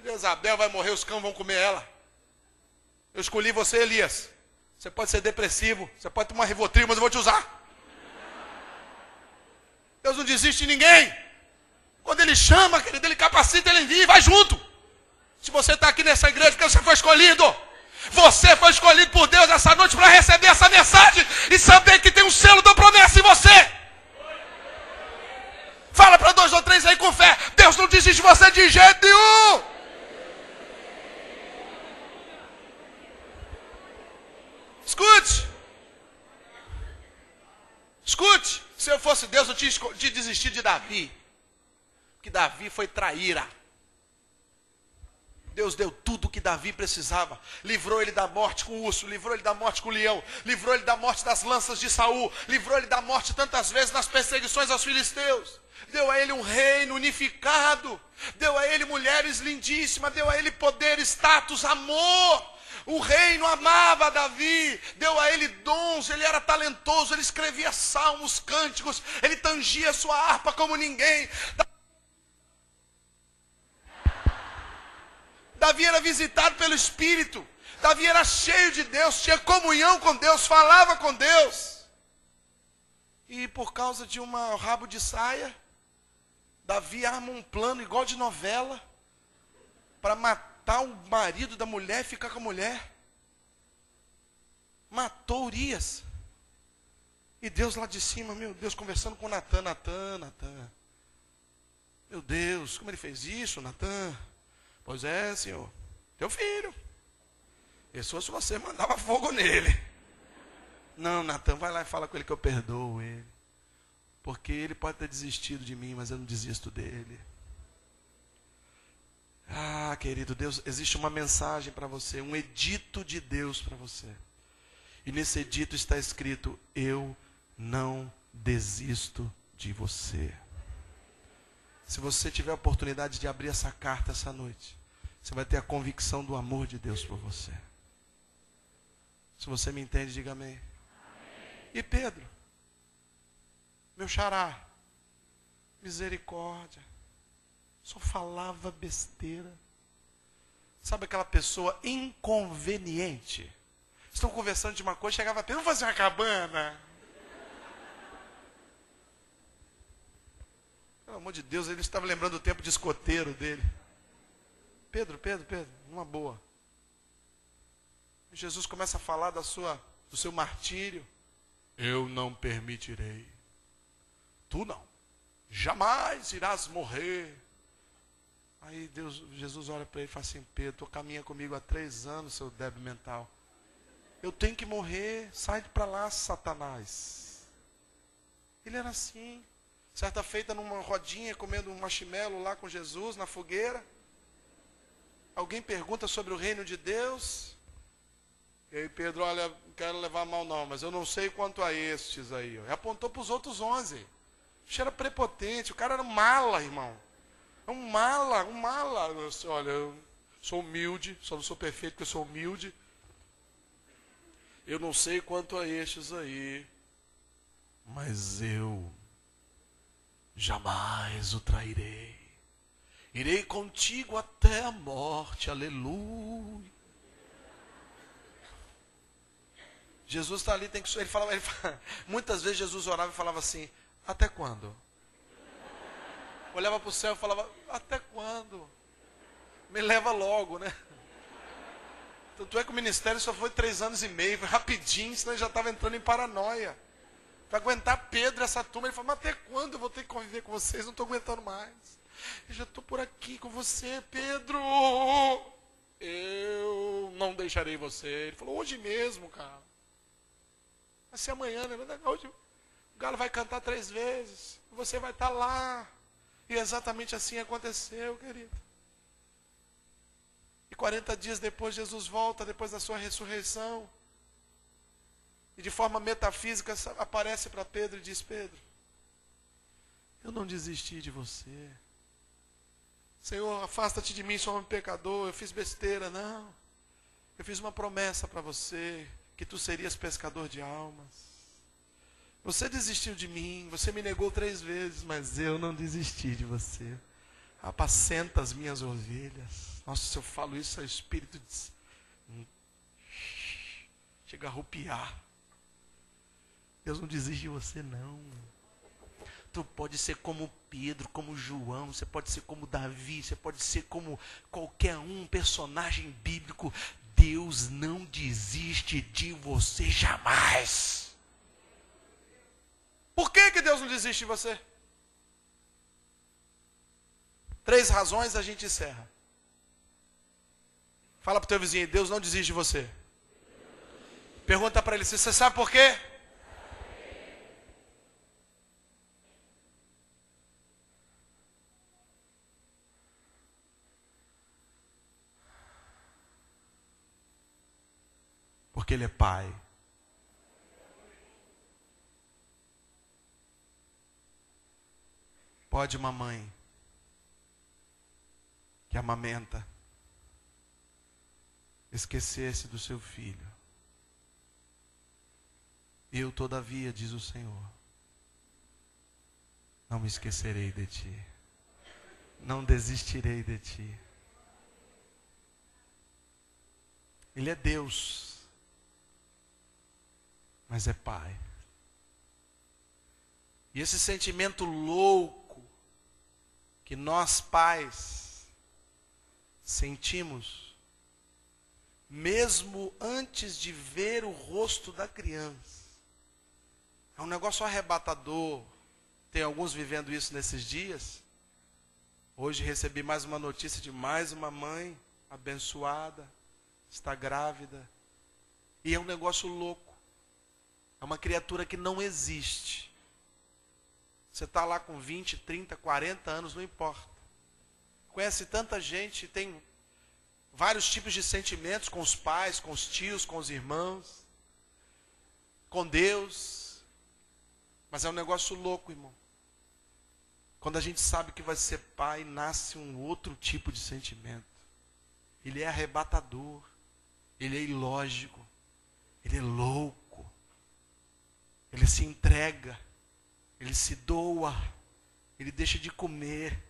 Jezabel vai morrer, os cães vão comer ela. Eu escolhi você, Elias. Você pode ser depressivo, você pode tomar Rivotril, mas eu vou te usar. Deus não desiste de ninguém. Quando Ele chama, querido, Ele capacita, Ele envia e vai junto. Se você está aqui nessa igreja, porque você foi escolhido. Você foi escolhido por Deus essa noite para receber essa mensagem e saber que tem um selo da promessa em você. Fala para 2 ou 3 aí com fé. Deus não desiste de você de jeito nenhum. Escute. Escute. Se eu fosse Deus, eu tinha desistido de Davi. Porque Davi foi traíra. Deus deu tudo o que Davi precisava. Livrou ele da morte com o urso, livrou ele da morte com o leão, livrou ele da morte das lanças de Saul, livrou ele da morte tantas vezes nas perseguições aos filisteus. Deu a ele um reino unificado, deu a ele mulheres lindíssimas, deu a ele poder, status, amor. O reino amava Davi, deu a ele dons, ele era talentoso, ele escrevia salmos, cânticos, ele tangia sua harpa como ninguém. Davi era visitado pelo Espírito, Davi era cheio de Deus, tinha comunhão com Deus, falava com Deus. E por causa de um rabo de saia, Davi arma um plano igual de novela, para matar o marido da mulher e ficar com a mulher. Matou Urias. E Deus lá de cima, meu Deus, conversando com Natan. Meu Deus, como ele fez isso, Natan? Pois é, Senhor, teu filho. E se fosse você, mandava fogo nele. Não, Natan, vai lá e fala com ele que eu perdoo ele. Porque ele pode ter desistido de mim, mas eu não desisto dele. Ah, querido Deus, existe uma mensagem para você, um edito de Deus para você. E nesse edito está escrito, eu não desisto de você. Se você tiver a oportunidade de abrir essa carta essa noite, você vai ter a convicção do amor de Deus por você. Se você me entende, diga amém. E Pedro, meu xará, misericórdia, Só falava besteira. Sabe aquela pessoa inconveniente? Estão conversando de uma coisa, chegava Pedro, vamos fazer uma cabana? Pelo amor de Deus, ele estava lembrando o tempo de escoteiro dele. Pedro, uma boa. E Jesus começa a falar do seu martírio. Eu não permitirei. Tu não. Jamais irás morrer. Aí Jesus olha para ele e fala assim, Pedro, tu caminha comigo há 3 anos, seu débil mental. Eu tenho que morrer, sai para lá, Satanás. Ele era assim. Certa feita numa rodinha, comendo um marshmallow lá com Jesus, na fogueira. Alguém pergunta sobre o reino de Deus. E aí Pedro, olha, não quero levar mal não, mas eu não sei quanto a estes aí. Ele apontou para os outros 11. O bicho era prepotente, o cara era um mala, irmão. Um mala. Olha, eu sou humilde, só não sou perfeito porque eu sou humilde. Eu não sei quanto a estes aí, mas eu jamais o trairei. Irei contigo até a morte, aleluia. Jesus está ali, ele fala, muitas vezes Jesus orava e falava assim, até quando? Olhava para o céu e falava, até quando? Me leva logo, né? Tanto é que o ministério só foi 3 anos e meio, foi rapidinho, senão ele já estava entrando em paranoia. Para aguentar Pedro, essa turma, ele falou, mas até quando eu vou ter que conviver com vocês? Não estou aguentando mais. Eu já estou por aqui com você, Pedro. Eu não deixarei você. Ele falou, hoje mesmo, cara. Vai ser amanhã, né? Hoje o galo vai cantar 3 vezes. E você vai estar lá. E exatamente assim aconteceu, querido. E 40 dias depois, Jesus volta, depois da sua ressurreição. E de forma metafísica aparece para Pedro e diz, Pedro, eu não desisti de você. Senhor, afasta-te de mim, sou um pecador, eu fiz besteira, não. Eu fiz uma promessa para você, que tu serias pescador de almas. Você desistiu de mim, você me negou 3 vezes, mas eu não desisti de você. Apacenta as minhas ovelhas. Nossa, se eu falo isso, o Espírito chega a arrupiar. Deus não desiste de você, não. Tu pode ser como Pedro, como João, você pode ser como Davi, você pode ser como qualquer personagem bíblico. Deus não desiste de você jamais. Por que Deus não desiste de você? 3 razões, a gente encerra. Fala para o teu vizinho, Deus não desiste de você. Pergunta para ele, você sabe por quê? Porque Ele é Pai. Pode uma mãe que amamenta esquecer-se do seu filho. Eu, todavia, diz o Senhor, não me esquecerei de ti. Não desistirei de ti. Ele é Deus, mas é Pai. E esse sentimento louco que nós pais sentimos, mesmo antes de ver o rosto da criança, é um negócio arrebatador. Tem alguns vivendo isso nesses dias. Hoje recebi mais uma notícia de mais uma mãe abençoada, está grávida. E é um negócio louco. É uma criatura que não existe. Você está lá com 20, 30, 40 anos, não importa. Conhece tanta gente, tem vários tipos de sentimentos com os pais, com os tios, com os irmãos, com Deus. Mas é um negócio louco, irmão. Quando a gente sabe que vai ser pai, nasce um outro tipo de sentimento. Ele é arrebatador, ele é ilógico, ele é louco, ele se entrega, ele se doa, ele deixa de comer,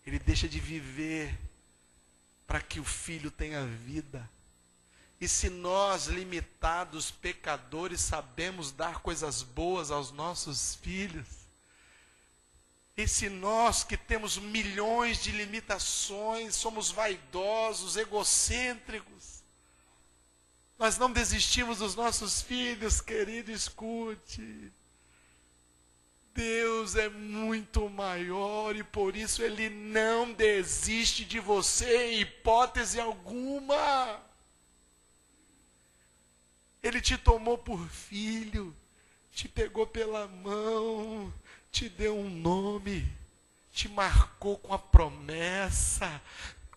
ele deixa de viver para que o filho tenha vida. E se nós, limitados, pecadores, sabemos dar coisas boas aos nossos filhos, e se nós que temos milhões de limitações, somos vaidosos, egocêntricos, nós não desistimos dos nossos filhos, querido, escute. Deus é muito maior e por isso Ele não desiste de você em hipótese alguma. Ele te tomou por filho, te pegou pela mão, te deu um nome, te marcou com a promessa,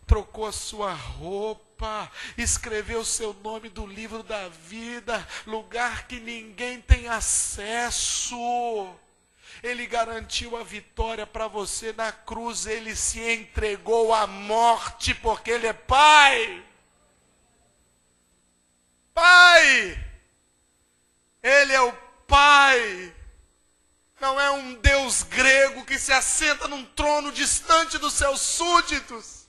trocou a sua roupa, escreveu o seu nome do livro da vida, lugar que ninguém tem acesso. Ele garantiu a vitória para você na cruz, ele se entregou à morte, porque ele é Pai. Pai! Ele é o Pai. Não é um Deus grego que se assenta num trono distante dos seus súditos.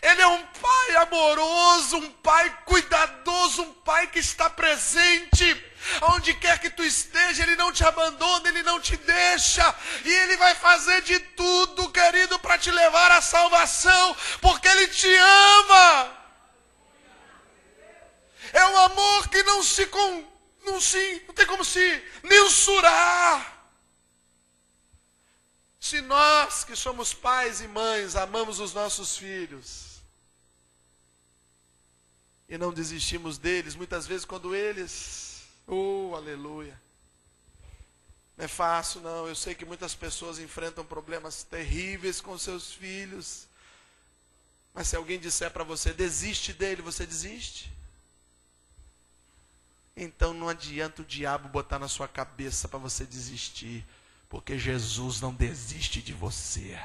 Ele é um Pai amoroso, um Pai cuidadoso, um Pai que está presente. Onde quer que tu esteja, Ele não te abandona, Ele não te deixa. E Ele vai fazer de tudo, querido, para te levar à salvação, porque Ele te ama. É um amor que não tem como se mensurar. Se nós que somos pais e mães amamos os nossos filhos e não desistimos deles, muitas vezes quando eles, aleluia, não é fácil não, eu sei que muitas pessoas enfrentam problemas terríveis com seus filhos, mas se alguém disser para você, desiste dele, você desiste? Então não adianta o diabo botar na sua cabeça para você desistir, porque Jesus não desiste de você.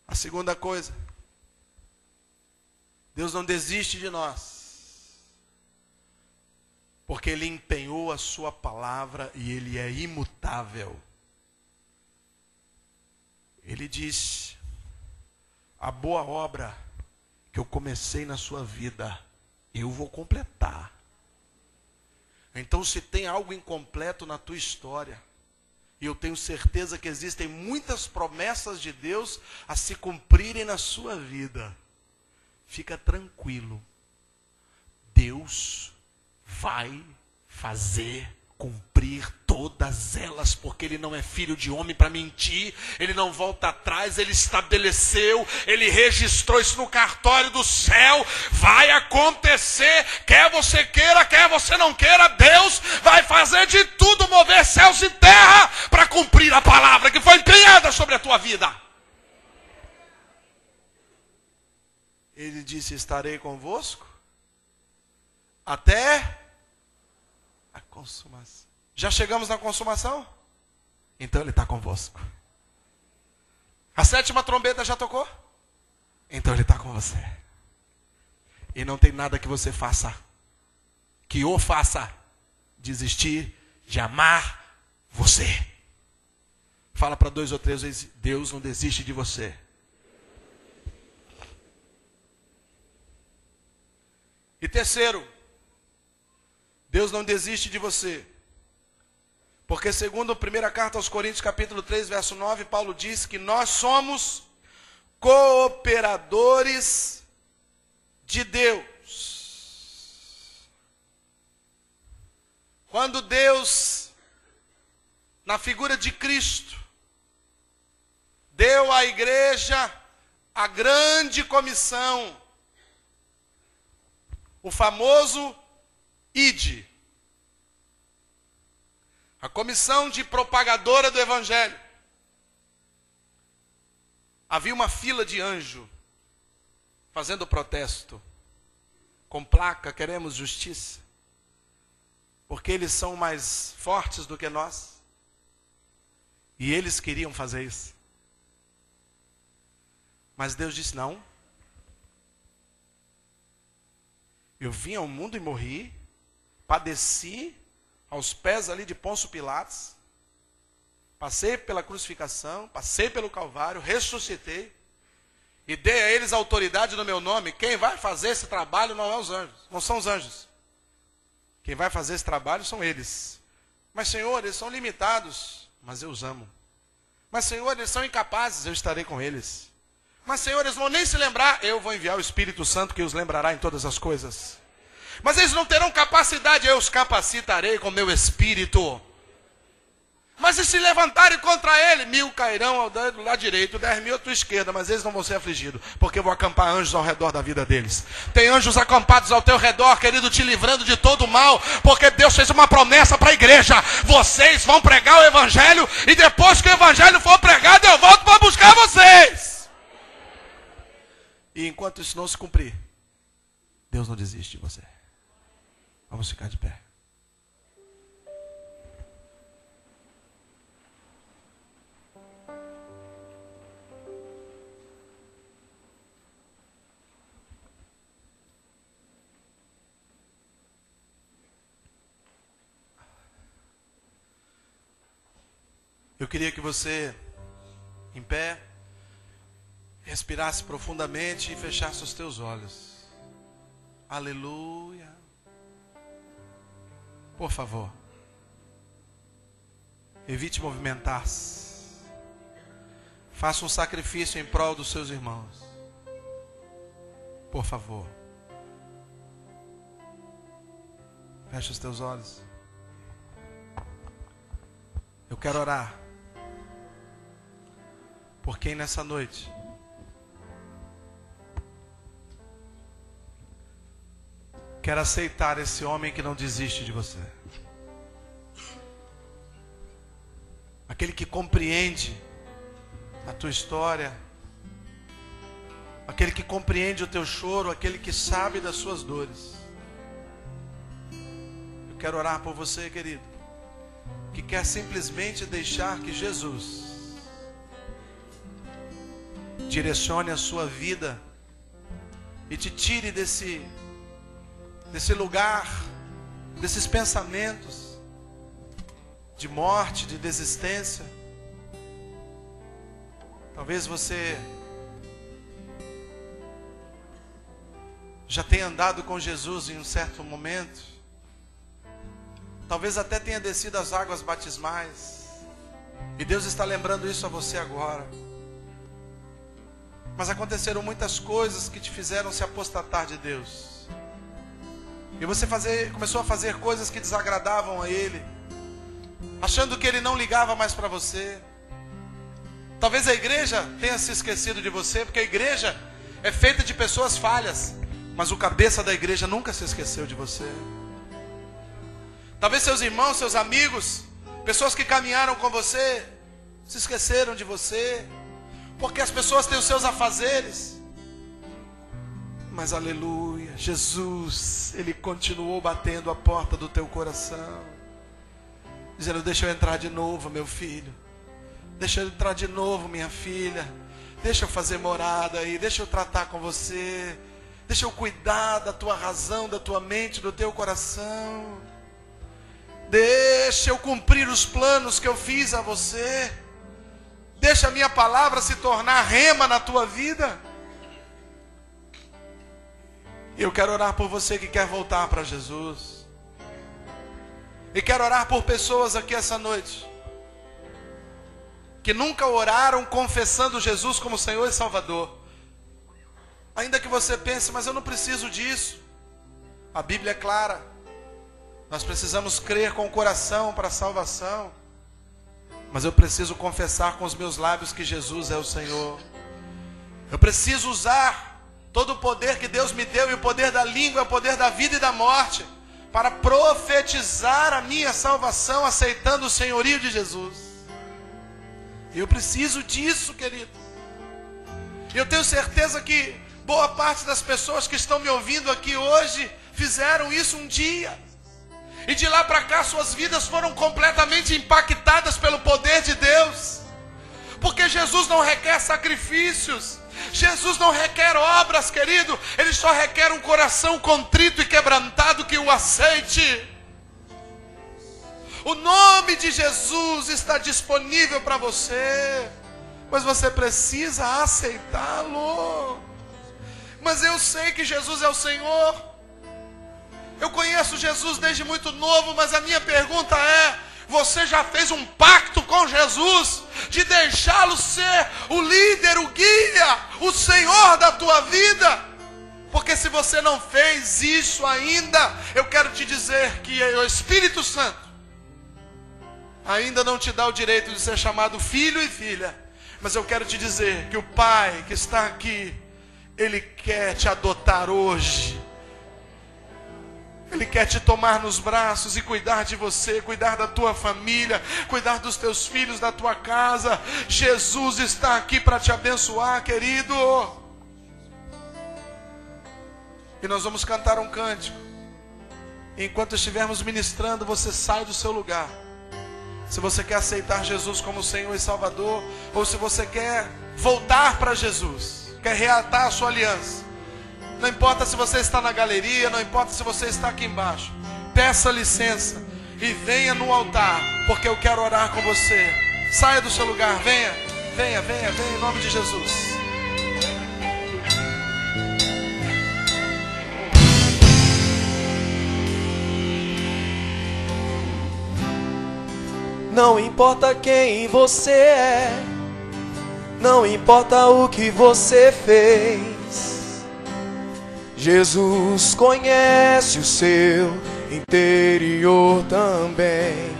A segunda coisa, Deus não desiste de nós, porque Ele empenhou a sua palavra e Ele é imutável. Ele diz, a boa obra que eu comecei na sua vida, eu vou completar. Então, se tem algo incompleto na tua história, e eu tenho certeza que existem muitas promessas de Deus a se cumprirem na sua vida, fica tranquilo. Deus vai fazer cumprir todas elas, porque Ele não é filho de homem para mentir, Ele não volta atrás, Ele estabeleceu, Ele registrou isso no cartório do céu, vai acontecer, quer você queira, quer você não queira, Deus vai fazer de tudo, mover céus e terra, para cumprir a palavra que foi empenhada sobre a tua vida. Ele disse, estarei convosco até a consumação. Já chegamos na consumação? Então Ele está convosco. A 7ª trombeta já tocou? Então Ele está com você. E não tem nada que você faça que o faça desistir de amar você. Fala para 2 ou 3 vezes, Deus não desiste de você. E terceiro, Deus não desiste de você. Porque segundo a primeira carta aos Coríntios, capítulo 3, verso 9, Paulo diz que nós somos cooperadores de Deus. Quando Deus, na figura de Cristo, deu à igreja a grande comissão, o famoso Ide, a comissão de propagadora do Evangelho. Havia uma fila de anjo fazendo protesto, com placa, queremos justiça, porque eles são mais fortes do que nós, e eles queriam fazer isso. Mas Deus disse, não, eu vim ao mundo e morri, padeci aos pés ali de Pôncio Pilatos, Passei pela crucificação, passei pelo Calvário, ressuscitei e dei a eles autoridade no meu nome. Quem vai fazer esse trabalho não é os anjos, não são os anjos. Quem vai fazer esse trabalho são eles. Mas, Senhor, eles são limitados, mas eu os amo. Mas, Senhor, eles são incapazes, eu estarei com eles. Mas, Senhor, eles vão nem se lembrar, eu vou enviar o Espírito Santo que os lembrará em todas as coisas. Mas eles não terão capacidade, eu os capacitarei com meu Espírito. Mas se levantarem contra ele, 1000 cairão ao do lado direito, 10.000 à tua esquerda, mas eles não vão ser afligidos, porque eu vou acampar anjos ao redor da vida deles. Tem anjos acampados ao teu redor, querido, te livrando de todo o mal, porque Deus fez uma promessa para a igreja: vocês vão pregar o evangelho, e depois que o evangelho for pregado, eu volto para buscar vocês. E enquanto isso não se cumprir, Deus não desiste de você. Vamos ficar de pé. Eu queria que você, em pé, respirasse profundamente e fechasse os teus olhos. Aleluia. Por favor, evite movimentar-se. Faça um sacrifício em prol dos seus irmãos. Por favor. Feche os teus olhos. Eu quero orar por quem nessa noite quer aceitar esse homem que não desiste de você. Aquele que compreende a tua história, aquele que compreende o teu choro, aquele que sabe das suas dores. Eu quero orar por você, querido, que quer simplesmente deixar que Jesus direcione a sua vida e te tire desse lugar, desses pensamentos de morte, de desistência. Talvez você já tenha andado com Jesus em um certo momento, talvez até tenha descido as águas batismais, e Deus está lembrando isso a você agora. Mas aconteceram muitas coisas que te fizeram se apostatar de Deus. E você começou a fazer coisas que desagradavam a Ele, achando que Ele não ligava mais para você. Talvez a igreja tenha se esquecido de você, porque a igreja é feita de pessoas falhas, mas o cabeça da igreja nunca se esqueceu de você. Talvez seus irmãos, seus amigos, pessoas que caminharam com você, se esqueceram de você, porque as pessoas têm os seus afazeres. Mas aleluia, Jesus, Ele continuou batendo a porta do teu coração, dizendo: deixa eu entrar de novo, meu filho. Deixa eu entrar de novo, minha filha. Deixa eu fazer morada aí, deixa eu tratar com você. Deixa eu cuidar da tua razão, da tua mente, do teu coração. Deixa eu cumprir os planos que eu fiz a você. Deixa a minha palavra se tornar rema na tua vida. Eu quero orar por você que quer voltar para Jesus. E quero orar por pessoas aqui essa noite que nunca oraram confessando Jesus como Senhor e Salvador. Ainda que você pense: mas eu não preciso disso. A Bíblia é clara. Nós precisamos crer com o coração para a salvação. Mas eu preciso confessar com os meus lábios que Jesus é o Senhor. Eu preciso usar todo o poder que Deus me deu, e o poder da língua é o poder da vida e da morte, para profetizar a minha salvação, aceitando o senhorio de Jesus. Eu preciso disso, querido. E eu tenho certeza que boa parte das pessoas que estão me ouvindo aqui hoje fizeram isso um dia. E de lá para cá suas vidas foram completamente impactadas pelo poder de Deus. Porque Jesus não requer sacrifícios. Jesus não requer obras, querido. Ele só requer um coração contrito e quebrantado que o aceite. O nome de Jesus está disponível para você, mas você precisa aceitá-lo. Mas eu sei que Jesus é o Senhor. Eu conheço Jesus desde muito novo, mas a minha pergunta é: você já fez um pacto com Jesus de deixá-lo ser o líder, o guia, o Senhor da tua vida? Porque se você não fez isso ainda, eu quero te dizer que o Espírito Santo ainda não te dá o direito de ser chamado filho e filha. Mas eu quero te dizer que o Pai que está aqui, Ele quer te adotar hoje. Ele quer te tomar nos braços e cuidar de você, cuidar da tua família, cuidar dos teus filhos, da tua casa. Jesus está aqui para te abençoar, querido. E nós vamos cantar um cântico. Enquanto estivermos ministrando, você sai do seu lugar. Se você quer aceitar Jesus como Senhor e Salvador, ou se você quer voltar para Jesus, quer reatar a sua aliança, não importa se você está na galeria, não importa se você está aqui embaixo, peça licença e venha no altar, porque eu quero orar com você. Saia do seu lugar, venha, venha, venha, venha, em nome de Jesus. Não importa quem você é, não importa o que você fez, Jesus conhece o seu interior também.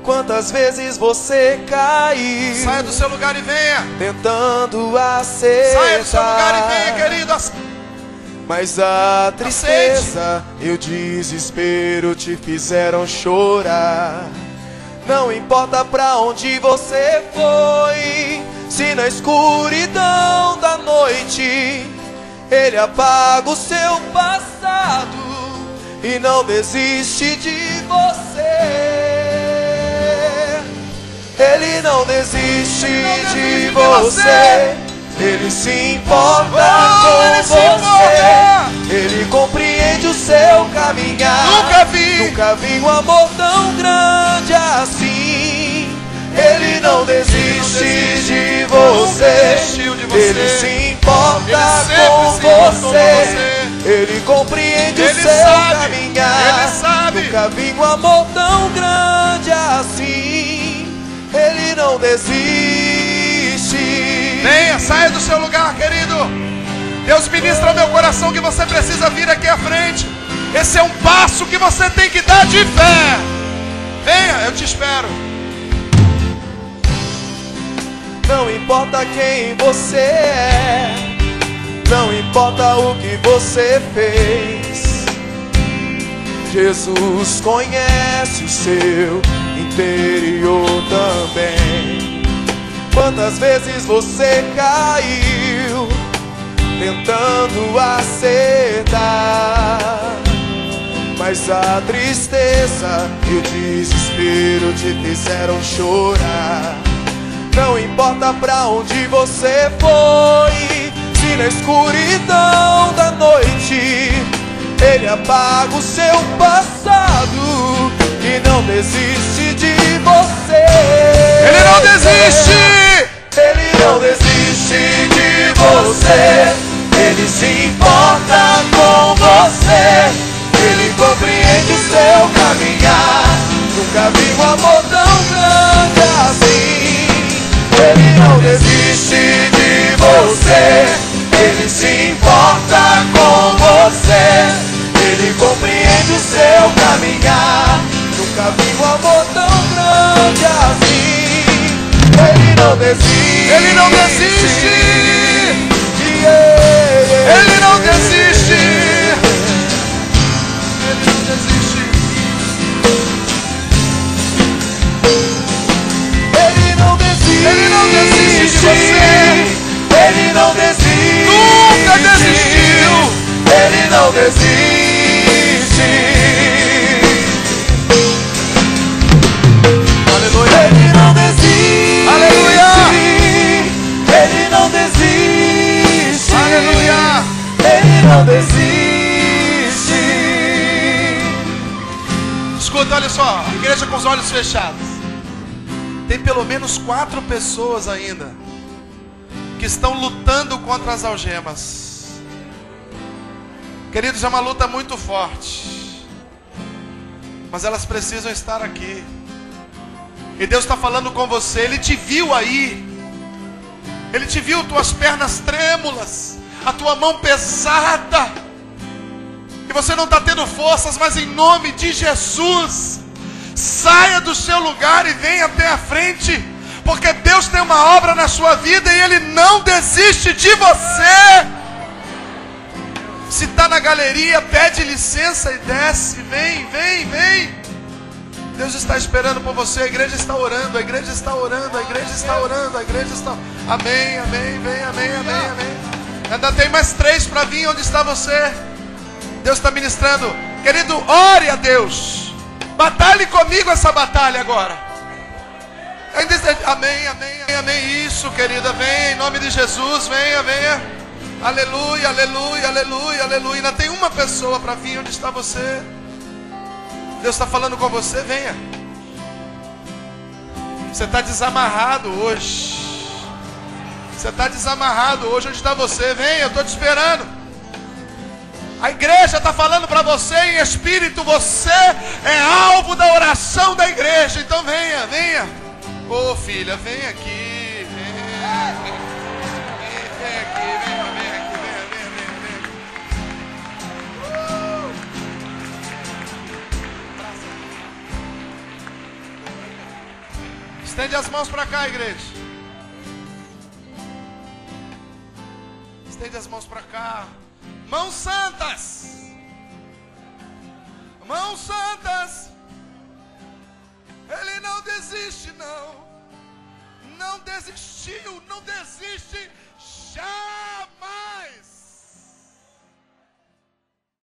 Quantas vezes você caiu, saia do seu lugar e venha, tentando acertar, saia do seu lugar e venha, querido. Mas a tristeza e o desespero te fizeram chorar. Não importa pra onde você foi, se na escuridão da noite Ele apaga o seu passado e não desiste de você. Ele não desiste de você. Ele se importa com você. Ele compreende o seu caminhar. Nunca vi um amor tão grande assim. Ele não desiste de você. Ele se importa com você. Ele compreende o seu caminhar. Nunca vi um amor tão grande assim. Ele não desiste. Venha, saia do seu lugar, querido. Deus ministra ao meu coração que você precisa vir aqui à frente. Esse é um passo que você tem que dar de fé. Venha, eu te espero. Não importa quem você é, não importa o que você fez, Jesus conhece o seu interior também. Quantas vezes você caiu tentando acertar, mas a tristeza e o desespero te fizeram chorar. Não importa pra onde você foi, se na escuridão da noite Ele apaga o seu passado e não desiste de você. Ele não desiste! Ele não desiste de você. Ele se importa com você. Ele compreende o seu caminhar. Nunca vi um amor tão grande assim. Ele não desiste de você. Ele se importa com você. Ele compreende o seu caminhar. Nunca vi um amor tão grande assim. Ele não desiste. Ele não desiste. Ele não desiste. Ele não desiste. Ele não desiste. Ele não desiste de você. Ele não desiste. Nunca desistiu. Ele não desiste. Aleluia. Ele não desiste. Aleluia. Ele não desiste. Aleluia. Ele não olhos fechados. Tem pelo menos 4 pessoas ainda que estão lutando contra as algemas. Queridos, é uma luta muito forte, mas elas precisam estar aqui. E Deus está falando com você. Ele te viu aí. Ele te viu tuas pernas trêmulas, a tua mão pesada, e você não está tendo forças, mas em nome de Jesus, saia do seu lugar e venha até a frente, porque Deus tem uma obra na sua vida e Ele não desiste de você. Se está na galeria, pede licença e desce. Vem, vem, vem. Deus está esperando por você. A igreja está orando, a igreja está orando, a igreja está orando, a igreja está... Amém, amém, vem, amém, amém, amém. Ainda tem mais 3 para vir. Onde está você? Deus está ministrando. Querido, ore a Deus. Batalhe comigo essa batalha agora. Amém, amém, amém. Isso, querida, venha em nome de Jesus. Venha, venha. Aleluia, aleluia, aleluia, aleluia. Ainda tem uma pessoa para vir. Onde está você? Deus está falando com você, venha. Você está desamarrado hoje. Você está desamarrado hoje. Onde está você? Venha, eu estou te esperando. A igreja está falando para você em espírito. Você é alvo da oração da igreja. Então venha, venha. Ô filha, vem aqui. Vem aqui, venha, venha aqui, venha, venha, venha, venha. Estende as mãos para cá, igreja. Estende as mãos para cá. Mãos santas. Mãos santas. Ele não desiste, não. Não desistiu, não desiste. Já